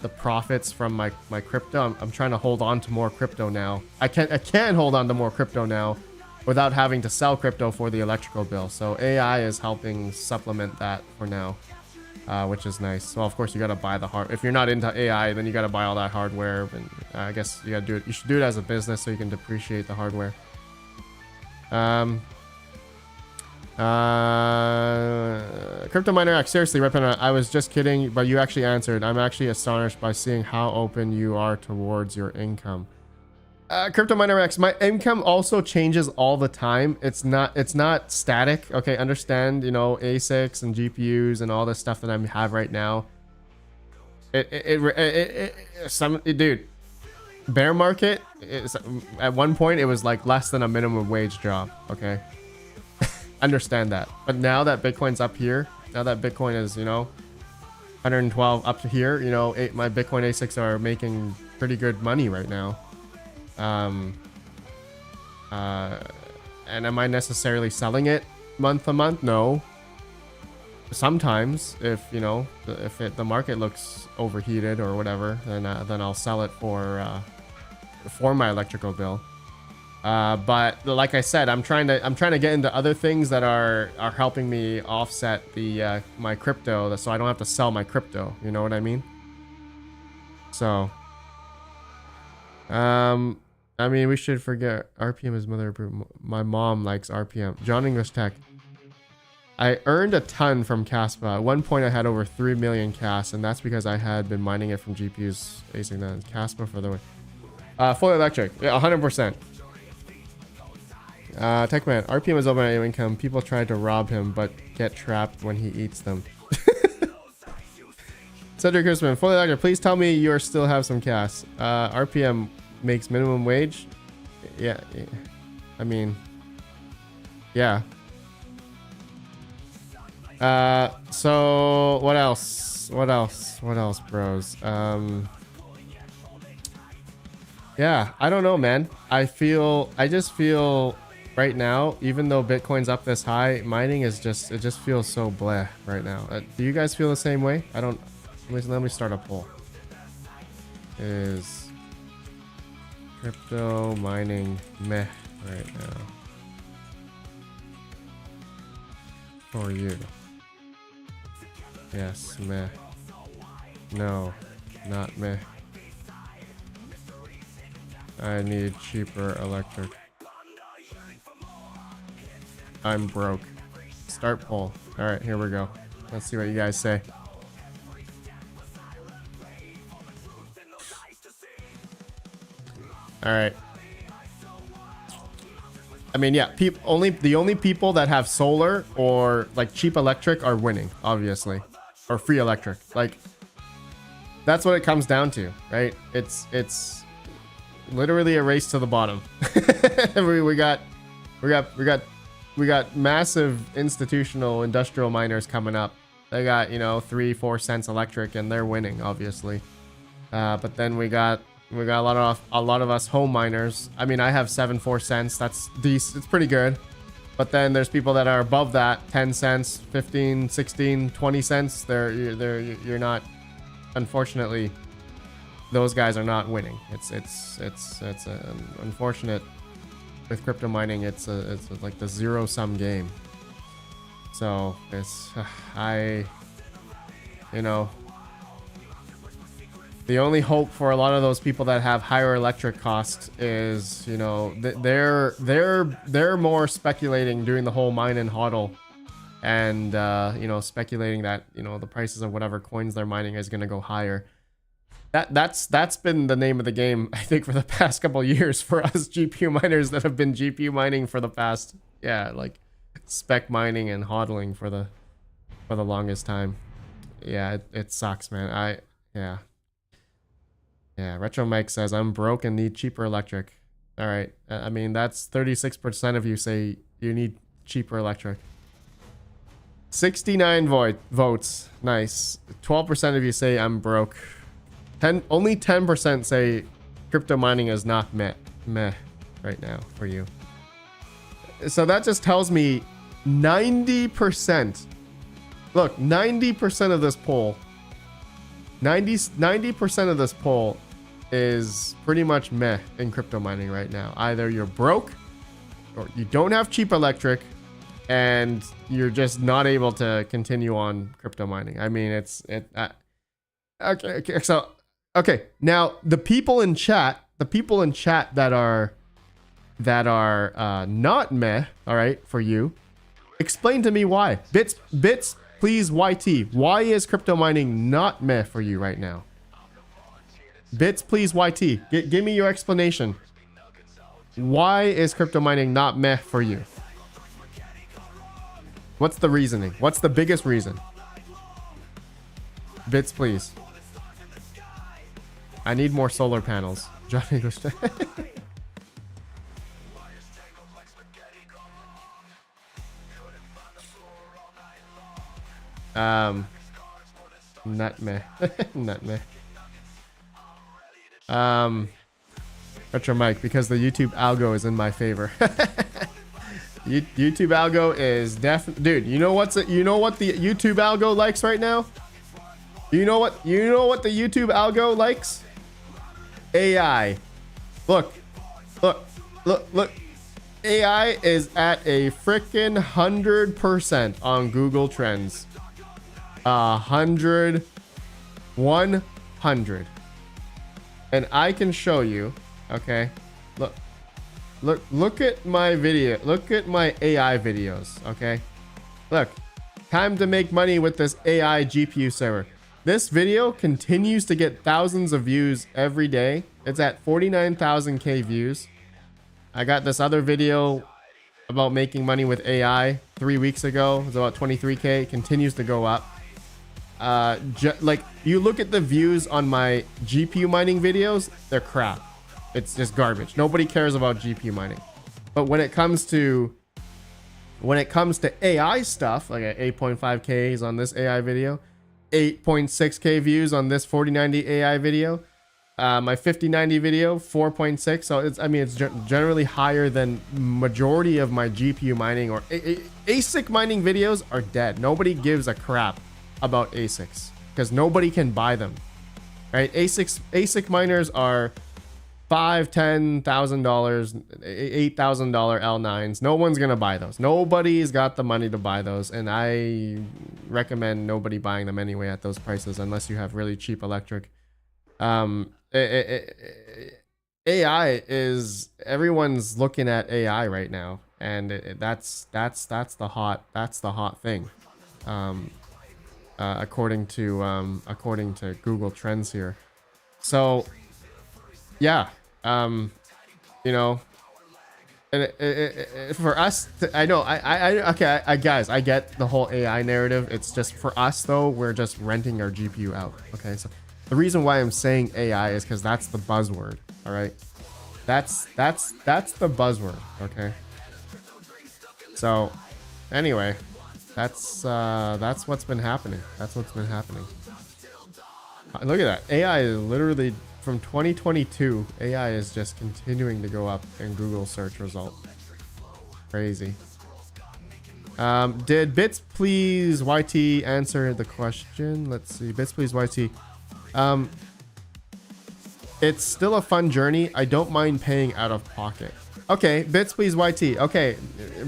the profits from my crypto. I'm trying to hold on to more crypto now. I can hold on to more crypto now without having to sell crypto for the electrical bill. So AI is helping supplement that for now, which is nice. So of course you got to buy the if you're not into AI, then you got to buy all that hardware. And I guess you got to do it. You should do it as a business so you can depreciate the hardware. Crypto Miner X, seriously, RedPanda, I was just kidding, but you actually answered. I'm actually astonished by seeing how open you are towards your income. Crypto Miner X, my income also changes all the time. It's not static. Okay, understand, you know, ASICs and GPUs and all this stuff that I have right now. Dude, bear market is, at one point it was like less than a minimum wage job. Okay. Understand that, but now that Bitcoin's up here, now that Bitcoin is, you know, 112 up to here, you know, my Bitcoin ASICs are making pretty good money right now. And am I necessarily selling it month to month? No. Sometimes, if you know, if the market looks overheated or whatever, then I'll sell it for my electrical bill. But like I said, I'm trying to get into other things that are helping me offset the my crypto, so I don't have to sell my crypto. You know what I mean? So, I mean, we should forget RPM is mother approved. My mom likes RPM. John English Tech. I earned a ton from Caspa. At one point, I had over 3 million CAS, and that's because I had been mining it from GPUs. ASIC that Caspa for the way. Fully electric, yeah, 100%. Techman, RPM is over my income. People try to rob him, but get trapped when he eats them. Cedric Crispin, fully electric. Please tell me you still have some CAS. RPM makes minimum wage. Yeah, I mean, yeah. So what else? What else, bros? Yeah, I don't know, man. I just feel right now, even though Bitcoin's up this high, mining is it just feels so bleh right now. Do you guys feel the same way? I don't. Let me start a poll. Crypto mining meh right now for you. Yes, meh. No, not meh. I need cheaper electric. I'm broke. Start poll. All right, here we go. Let's see what you guys say. All right. I mean, yeah, the only people that have solar or like cheap electric are winning, obviously, or free electric. Like, that's what it comes down to, right? It's literally a race to the bottom. we got massive institutional industrial miners coming up. They got, you know, 3-4 cents electric, and they're winning, obviously. But then we got a lot of us home miners. I mean, I have 7-4 cents. That's decent. It's pretty good. But then there's people that are above that, 10 cents, 15, 16, 20 cents. You're not. Unfortunately, those guys are not winning. It's unfortunate with crypto mining. It's like the zero-sum game. So it's you know, the only hope for a lot of those people that have higher electric costs is, you know, they're more speculating, doing the whole mine and hodl, and you know, speculating that, you know, the prices of whatever coins they're mining is going to go higher. That's been the name of the game, I think, for the past couple of years for us GPU miners that have been GPU mining for the past, yeah, like spec mining and hodling for the longest time. Yeah, it sucks, man. Yeah, Retro Mike says I'm broke and need cheaper electric. All right, I mean, that's 36% of you say you need cheaper electric. 69 votes. Nice. 12% of you say I'm broke. Only 10% say crypto mining is not meh right now for you. So that just tells me 90%. Look, 90% of this poll. 90% of this poll is pretty much meh in crypto mining right now. Either you're broke, or you don't have cheap electric, and you're just not able to continue on crypto mining. I mean, okay. So, okay. Now the people in chat that are not meh, all right, for you, explain to me why. Bits, please, YT. Why is crypto mining not meh for you right now? Bits, please, YT. Give me your explanation. Why is crypto mining not meh for you? What's the reasoning? What's the biggest reason? Bits, please. I need more solar panels. Johnny goes to not meh. Not meh. Retro Mike, because the YouTube algo is in my favor. YouTube algo is dude, you know what the YouTube algo likes right now? You know what the YouTube algo likes? AI. Look. AI is at a freaking 100% on Google Trends. 100. And I can show you, okay? Look at my video. Look at my AI videos, okay? Look, time to make money with this AI GPU server. This video continues to get thousands of views every day. It's at 49,000K views. I got this other video about making money with AI 3 weeks ago. It's about 23K. It continues to go up. Like, you look at the views on my GPU mining videos, they're crap. It's just garbage. Nobody cares about GPU mining. But when it comes to AI stuff, like 8.5Ks on this AI video, 8.6K views on this 4090 AI video, my 5090 video 4.6. So it's generally higher than majority of my GPU mining or ASIC mining videos are dead. Nobody gives a crap about ASICs because nobody can buy them, right? ASIC miners are $5,000, $10,000, $8,000 L9s. No one's gonna buy those. Nobody's got the money to buy those, and I recommend nobody buying them anyway at those prices unless you have really cheap electric. AI is, everyone's looking at AI right now, and that's the hot thing. According to Google Trends here. So yeah, you know, and for us I know I guys, I get the whole AI narrative. It's just for us though, we're just renting our GPU out. Okay, so the reason why I'm saying AI is because that's the buzzword. All right, that's the buzzword. Okay, so anyway, that's what's been happening. That's what's been happening. Look at that. AI is literally from 2022. AI is just continuing to go up in Google search result. Crazy. Did Bits Please YT answer the question? Let's see. Bits Please YT. It's still a fun journey. I don't mind paying out of pocket. Okay, Bits Please YT. Okay,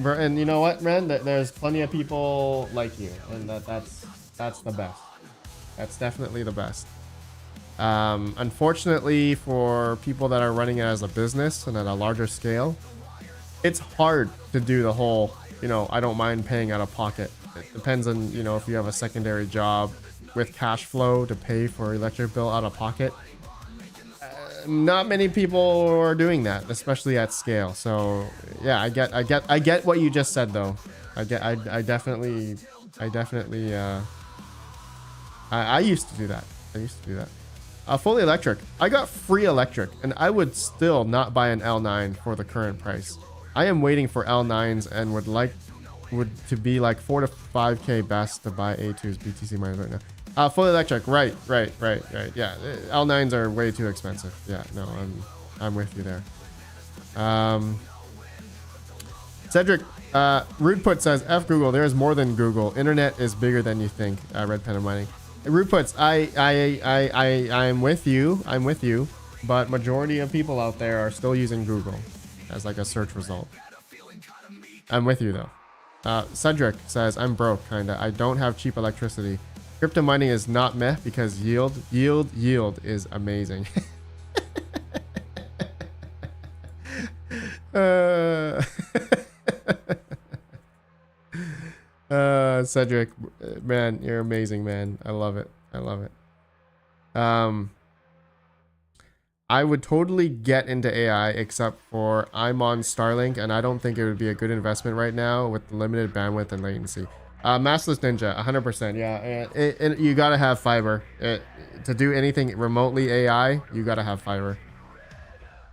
and you know what, Ren? There's plenty of people like you, and that's the best. That's definitely the best. Unfortunately, for people that are running it as a business and at a larger scale, it's hard to do the whole, you know, I don't mind paying out of pocket. It depends on, you know, if you have a secondary job with cash flow to pay for electric bill out of pocket. Not many people are doing that, especially at scale. So yeah, I get what you just said though. I definitely I used to do that. Fully electric. I got free electric, and I would still not buy an L9 for the current price. I am waiting for L9s and would to be like 4 to 5k best to buy A2's BTC miners right now. Fully electric. Right. Yeah, L9s are way too expensive. Yeah, no, I'm with you there. Cedric, Rudeput says, F Google, there is more than Google. Internet is bigger than you think. RedPandaMining. Ruputs, I'm with you, but majority of people out there are still using Google as like a search result. I'm with you though. Cedric says, I'm broke, kinda. I don't have cheap electricity. Crypto mining is not meh because yield is amazing. Cedric, man, you're amazing, man. I love it. I would totally get into AI, except for I'm on Starlink, and I don't think it would be a good investment right now with limited bandwidth and latency. Massless Ninja, 100%. Yeah, you gotta have fiber to do anything remotely AI. You gotta have fiber.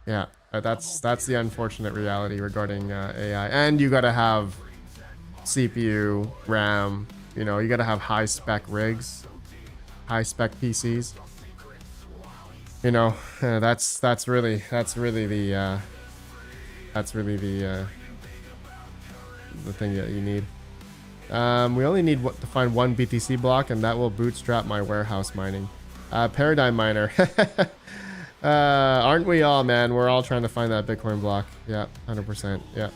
Yeah, that's the unfortunate reality regarding AI, and you gotta have CPU, RAM. You know, you gotta have high spec rigs, high spec PCs. You know, that's really the thing that you need. We only need to find one BTC block, and that will bootstrap my warehouse mining. Paradigm miner. Aren't we all, man? We're all trying to find that Bitcoin block. Yeah, 100%. Yeah.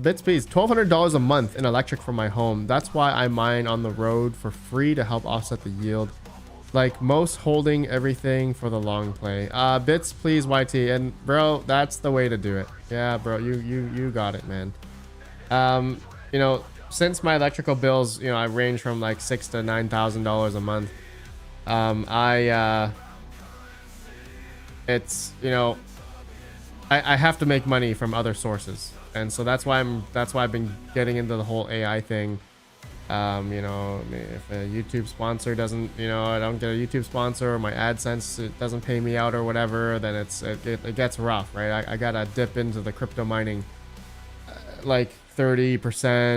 Bits please. $1,200 a month in electric for my home. That's why I mine on the road for free to help offset the yield. Like most, holding everything for the long play. Bits please YT. And bro, that's the way to do it. Yeah, bro, you got it, man. You know, since my electrical bills, you know, I range from like $6,000 to $9,000 a month. It's, you know, I have to make money from other sources, and so that's why I've been getting into the whole AI thing. You know, if a YouTube sponsor doesn't, you know, I don't get a YouTube sponsor, or my AdSense it doesn't pay me out or whatever, then it gets rough, right? I gotta dip into the crypto mining, like 30%,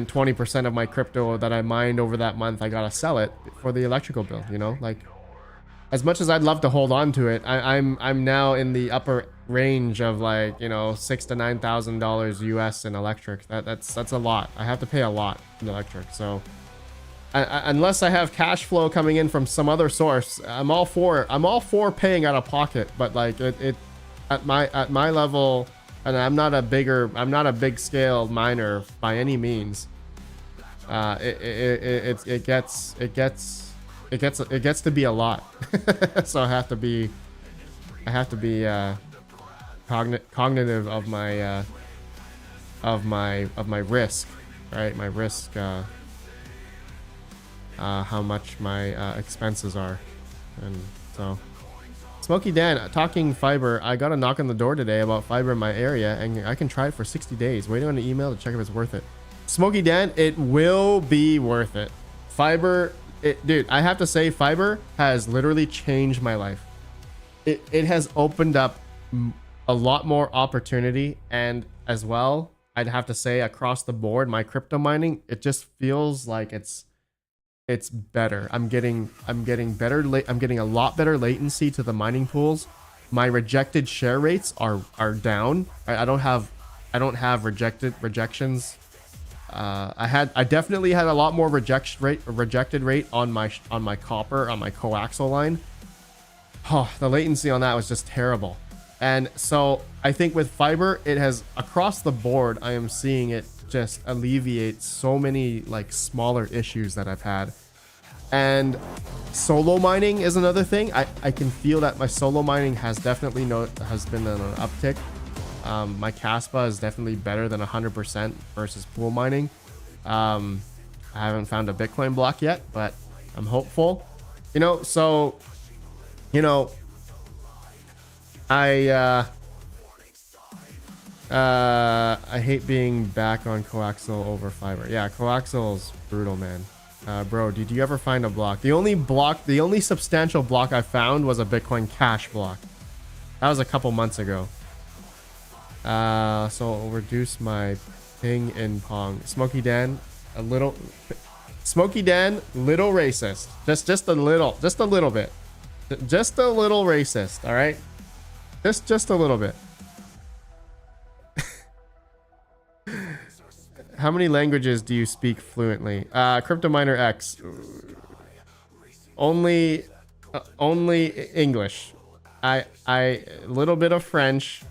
20% of my crypto that I mined over that month. I gotta sell it for the electrical bill. You know, like as much as I'd love to hold on to it, I'm now in the upper range of like, you know, $6,000 to $9,000 US in electric. That's a lot. I have to pay a lot in electric. So unless I have cash flow coming in from some other source, I'm all for paying out of pocket. But like it at my level, and I'm not a big scale miner by any means. It gets to be a lot. So I have to be cognitive of my risk, right? My risk, how much my expenses are. And so Smokey Dan, talking fiber, I got a knock on the door today about fiber in my area, and I can try it for 60 days, waiting on an email to check if it's worth it. Smokey Dan, it will be worth it. Fiber, dude, I have to say, fiber has literally changed my life. It has opened up a lot more opportunity, and as well, I'd have to say, across the board, my crypto mining, it just feels like it's better. I'm getting better. I'm getting a lot better latency to the mining pools. My rejected share rates are down. I don't have rejections. I definitely had a lot more rejected rate on my copper, on my coaxial line. Oh, the latency on that was just terrible. And so I think with fiber, it has, across the board, I am seeing it just alleviate so many like smaller issues that I've had. And solo mining is another thing. I can feel that my solo mining has definitely has been an uptick. My Caspa is definitely better than 100% versus pool mining. I haven't found a Bitcoin block yet, but I'm hopeful. So I hate being back on coaxial over fiber. Yeah, coaxial is brutal, man. Bro, did you ever find a block? The only substantial block I found was a Bitcoin Cash block. That was a couple months ago. So I'll reduce my ping in Pong. Smokey Dan, little racist. Just a little bit. Just a little racist, all right? Just a little bit. How many languages do you speak fluently? Crypto Miner X. Only English. A little bit of French,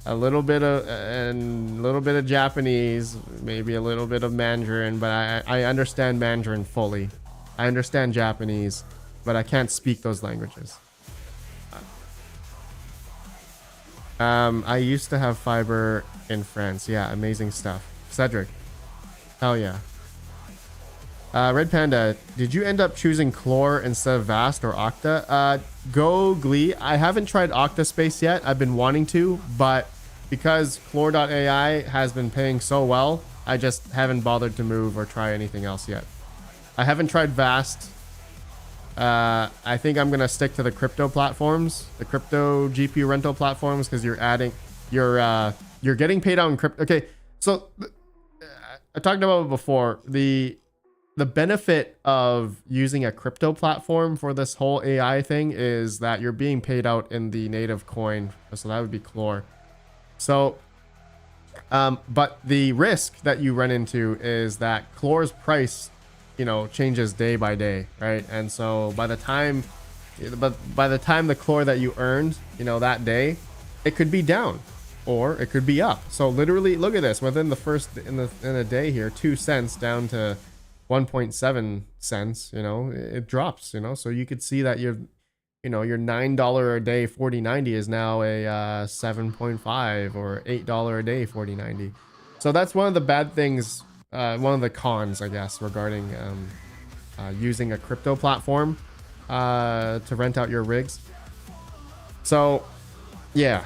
a little bit of Japanese, maybe a little bit of Mandarin, but I understand Mandarin fully. I understand Japanese, but I can't speak those languages. I used to have fiber in France. Yeah, amazing stuff. Cedric. Hell yeah. Red Panda, did you end up choosing Chlor instead of Vast or Octa? Go Glee. I haven't tried Octaspace yet. I've been wanting to, but because Chlor.ai has been paying so well, I just haven't bothered to move or try anything else yet. I haven't tried Vast. I think I'm gonna stick to the crypto platforms, the crypto GPU rental platforms, because you're getting paid out in crypto. Okay, so I talked about it before. The benefit of using a crypto platform for this whole AI thing is that you're being paid out in the native coin, so that would be Chlor. So, but the risk that you run into is that Chlor's price, changes day by day, right? And so by the time the Chlor that you earned, that day, it could be down or it could be up. So literally, look at this. Within the in a day here, 2 cents down to 1.7 cents. It drops. So you could see that your $9 a day 4090 is now a 7.5 or $8 a day 4090. So that's one of the bad things. One of the cons, I guess, regarding using a crypto platform to rent out your rigs. So, yeah.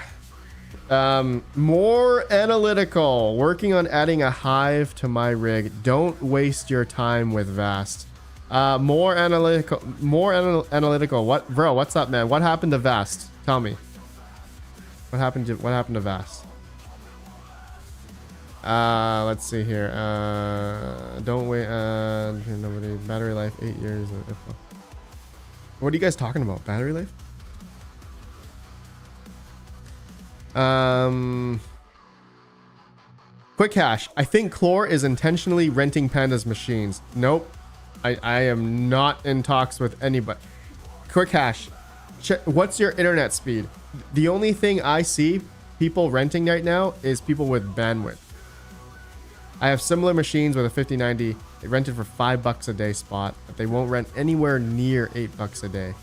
More analytical. Working on adding a hive to my rig. Don't waste your time with Vast. More analytical. What, bro? What's up, man? What happened to Vast? Tell me. What happened to Vast? Let's see here. Don't wait. Nobody. Battery life 8 years. What are you guys talking about? Battery life? Quick hash. I think Chlor is intentionally renting Panda's machines. Nope. I am not in talks with anybody. Quick hash. What's your internet speed? The only thing I see people renting right now is people with bandwidth. I have similar machines with a 5090. They rented for $5 a day spot, but they won't rent anywhere near $8 a day.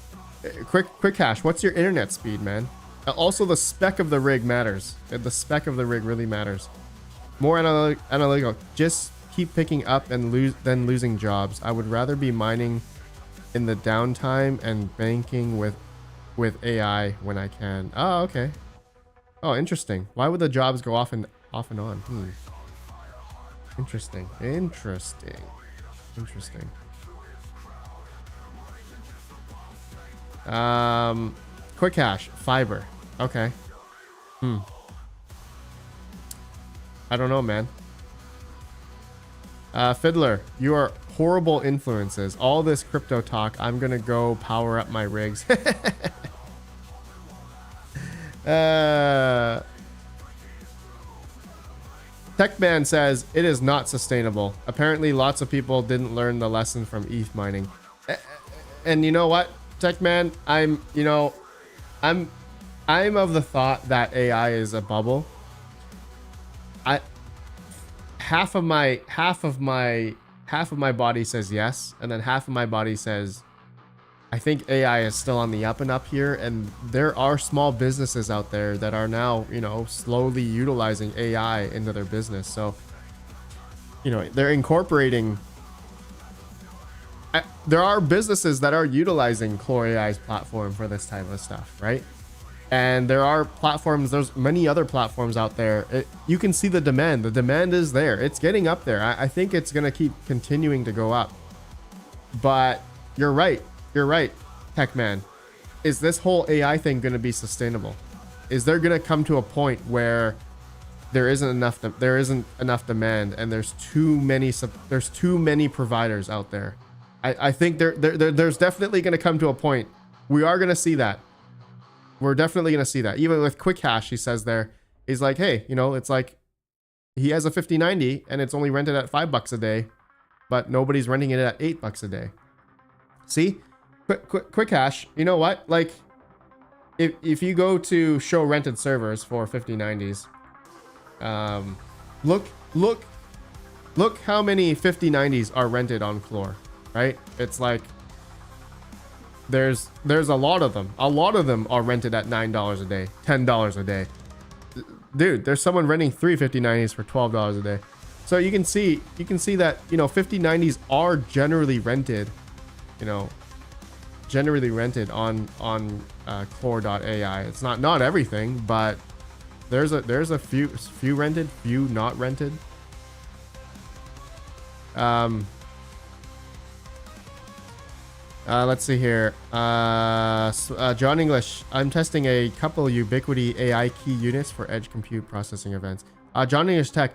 Quick hash. What's your internet speed, man? Also, the spec of the rig matters. The spec of the rig really matters. More analytical. Just keep picking up and than losing jobs. I would rather be mining in the downtime and banking with AI when I can. Oh, okay. Oh, interesting. Why would the jobs go off and on? Interesting. Quick hash. Fiber. Okay. I don't know, man. Fiddler, you are horrible influences. All this crypto talk, I'm gonna go power up my rigs. Techman says it is not sustainable. Apparently, lots of people didn't learn the lesson from ETH mining. And you know what, Techman, I'm of the thought that AI is a bubble. Half of my body says yes, and then half of my body says I think AI is still on the up and up here, and there are small businesses out there that are now, slowly utilizing AI into their business. So, they're incorporating. There are businesses that are utilizing Core AI's platform for this type of stuff, right? And there are platforms, there's many other platforms out there. You can see the demand. The demand is there. It's getting up there. I think it's going to keep continuing to go up. But you're right. You're right, Techman. Is this whole AI thing going to be sustainable? Is there going to come to a point where there isn't enough demand and there's too many providers out there? I think there's definitely going to come to a point. We are going to see that. We're definitely going to see that. Even with Quick Hash, he says there, he's like, hey, it's like he has a 5090 and it's only rented at $5 a day, but nobody's renting it at $8 a day. See? Quick Hash, you know what? Like, if you go to show rented servers for 5090s, look how many 5090s are rented on Clore, right? It's like there's a lot of them. A lot of them are rented at $9 a day, $10 a day. Dude, there's someone renting 3 5090s for $12 a day. So you can see that 5090s are generally rented, on Core.ai. It's not everything, but there's a few rented, few not rented. Let's see here. John English, I'm testing a couple Ubiquity AI key units for edge compute processing events. John English Tech,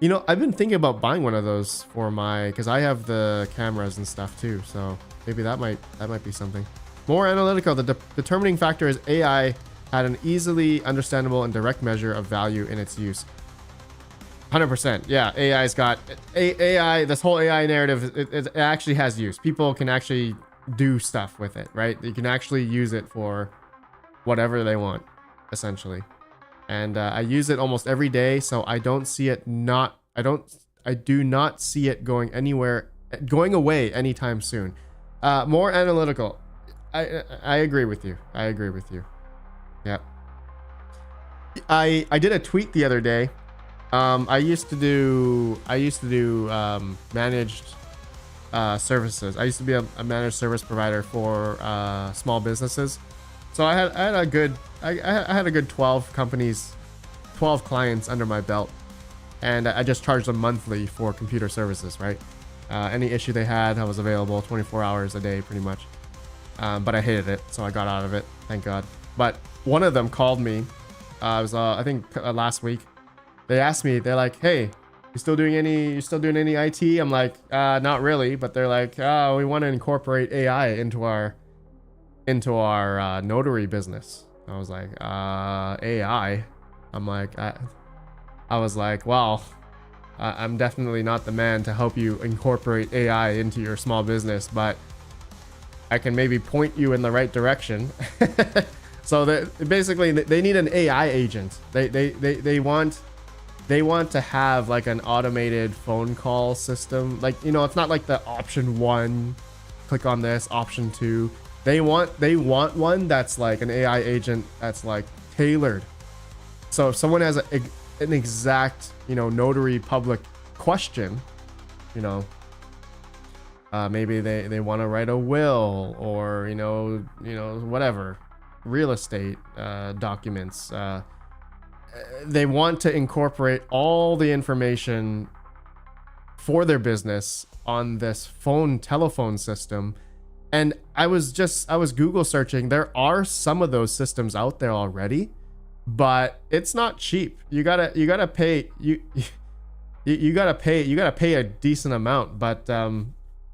I've been thinking about buying one of those for because I have the cameras and stuff too. So maybe that might be something. More analytical. The determining factor is AI had an easily understandable and direct measure of value in its use. 100%. Yeah, AI's got AI. This whole AI narrative, it actually has use. People can actually do stuff with it, right? You can actually use it for whatever they want, essentially. And I use it almost every day, so I don't see it I do not see it going away anytime soon. More analytical. I agree with you. Yeah. I did a tweet the other day. I used to do managed services. I used to be a managed service provider for small businesses. So I had a good 12 companies, 12 clients under my belt, and I just charged them monthly for computer services, right? Any issue they had, I was available 24 hours a day pretty much. But I hated it, so I got out of it, thank God. But one of them called me. It was I think last week. They asked me, they're like, hey, you still doing any IT? I'm like, not really. But they're like, oh, we want to incorporate AI into our notary business. I was like, AI. I'm like, I was like, well, I'm definitely not the man to help you incorporate AI into your small business, but I can maybe point you in the right direction. So that basically they need an AI agent. They want to have like an automated phone call system. Like, you know, it's not like the option 1, click on this, option 2. They want one that's like an AI agent that's like tailored. So if someone has an exact, you know, notary public question, you know, maybe they want to write a will, or you know whatever, real estate documents, they want to incorporate all the information for their business on this telephone system. And I was Google searching. There are some of those systems out there already, but it's not cheap. You gotta pay you gotta pay a decent amount. But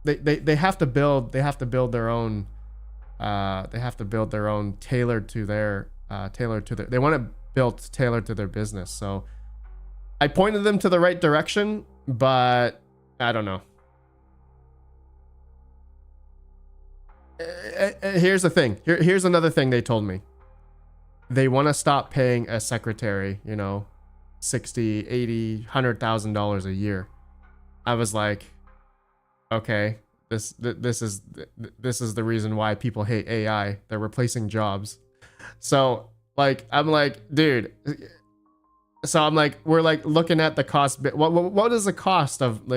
they have to build their own tailored to their they want it built tailored to their business. So I pointed them to the right direction, but I don't know. Here's the thing. Here's another thing they told me. They want to stop paying a secretary, you know, $60,000, $80,000, $100,000 a year. I was like, okay, this is the reason why people hate AI. They're replacing jobs. So like, I'm like, dude. So I'm like, we're like looking at the cost. What is the cost of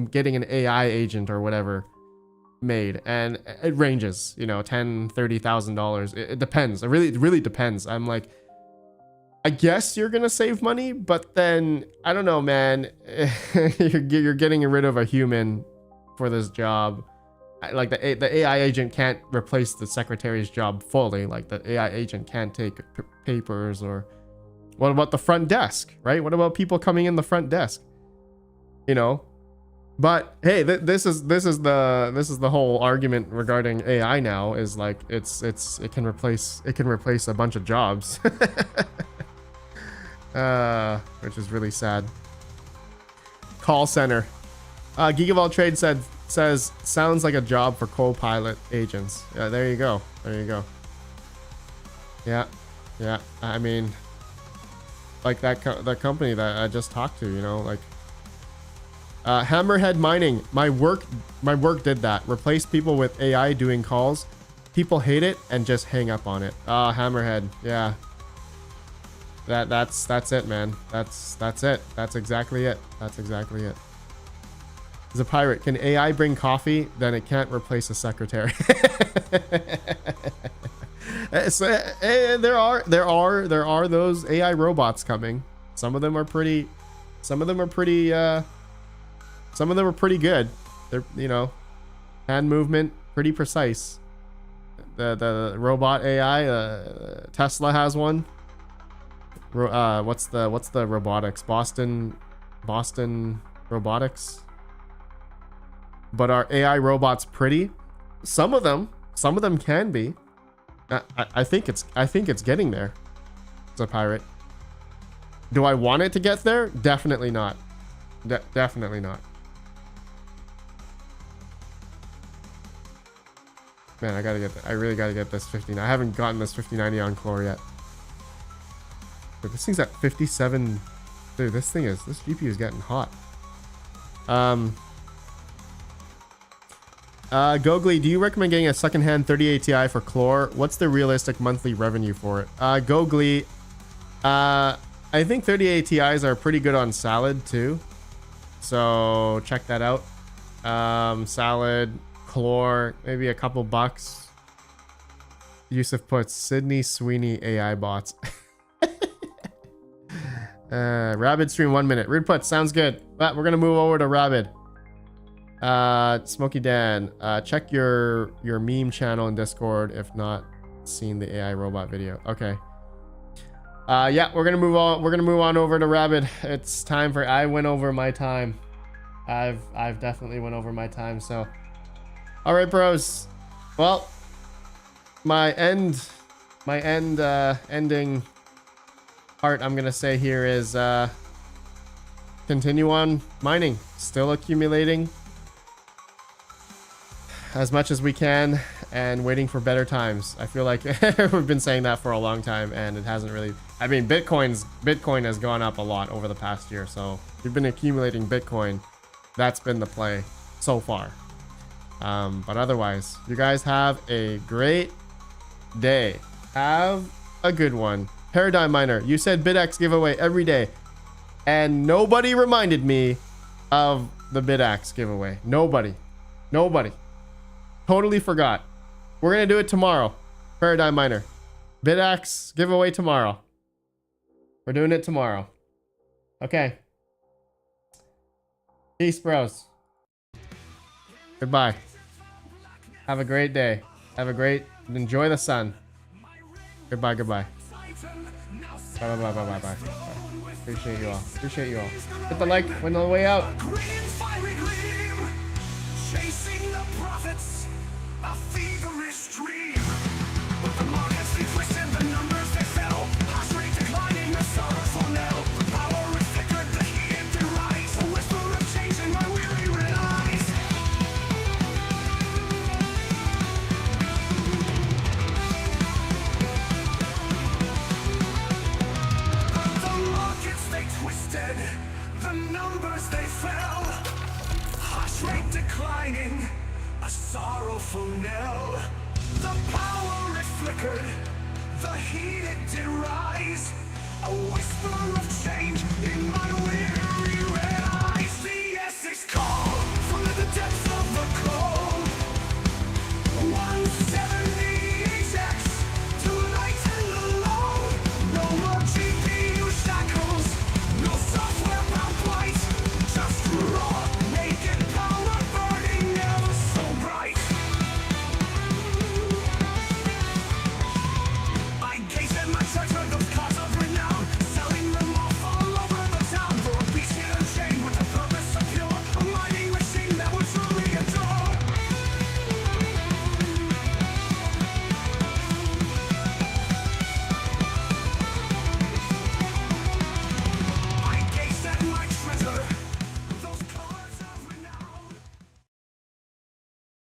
getting an AI agent or whatever made? And it ranges, you know, $10,000, $30,000. It depends. It really depends. I'm like, I guess you're gonna save money, but then I don't know, man. You're getting rid of a human for this job. Like the AI agent can't replace the secretary's job fully. Like the AI agent can't take papers. Or what about the front desk, right? What about people coming in the front desk? You know. But hey, this is the whole argument regarding AI now, is like it can replace a bunch of jobs. Which is really sad. Call center. Geek of All Trade says sounds like a job for co-pilot agents. Yeah, there you go. Yeah. I mean, like that company that I just talked to, you know, like Hammerhead Mining. My work did that. Replace people with AI doing calls. People hate it and just hang up on it. Hammerhead. Yeah. That's it, man. That's it. That's exactly it. As a pirate, can AI bring coffee? Then it can't replace a secretary. So, there are those AI robots coming. Some of them are pretty good. They're, you know, hand movement pretty precise. The robot AI, Tesla has one. What's the robotics? Boston Robotics. But are AI robots pretty? Some of them can be. I think it's getting there. It's a pirate. Do I want it to get there? Definitely not. Definitely not. Man, I really gotta get this 59. I haven't gotten this 5090 on core yet. But this thing's at 57. Dude, this GPU is getting hot. Gogly, do you recommend getting a secondhand 3080 Ti for Chlor? What's the realistic monthly revenue for it? Gogly, I think 3080 Ti's are pretty good on Salad too. So check that out. Salad, Chlor, maybe a couple bucks. Yusuf puts Sydney Sweeney AI bots. Rabid stream 1 minute. Rude put, sounds good. But we're gonna move over to Rabid. Smokey Dan, check your meme channel in Discord if not seen the AI robot video. Okay. Yeah, we're gonna move on over to Rabid. It's time for, I went over my time. I've definitely went over my time. So all right, bros. Well, my ending part I'm gonna say here is continue on mining, still accumulating as much as we can and waiting for better times. I feel like we've been saying that for a long time and it hasn't really, I mean, Bitcoin has gone up a lot over the past year. So we've been accumulating Bitcoin. That's been the play so far. But otherwise, you guys have a great day. Have a good one. Paradigm Miner, you said BitX giveaway every day and nobody reminded me of the BitX giveaway. Nobody. Totally forgot. We're gonna do it tomorrow. Paradigm Miner, BitX giveaway tomorrow. We're doing it tomorrow. Okay. Peace, bros. Goodbye. Have a great day. Enjoy the sun. Goodbye. Bye. Appreciate you all. Hit the like when on the way out. Chasing the profits, a feverish dream. But the markets they twisted, the numbers they fell. Hash rate declining, a sorrowful knell. Power is flickered, the heat it rise. A whisper of change in my weary red eyes. The markets they twisted, the numbers they fell. Hash rate declining, a sorrowful knell. The power it flickered, the heat it did rise. A whisper of change in my weary red eyes. The Essex call.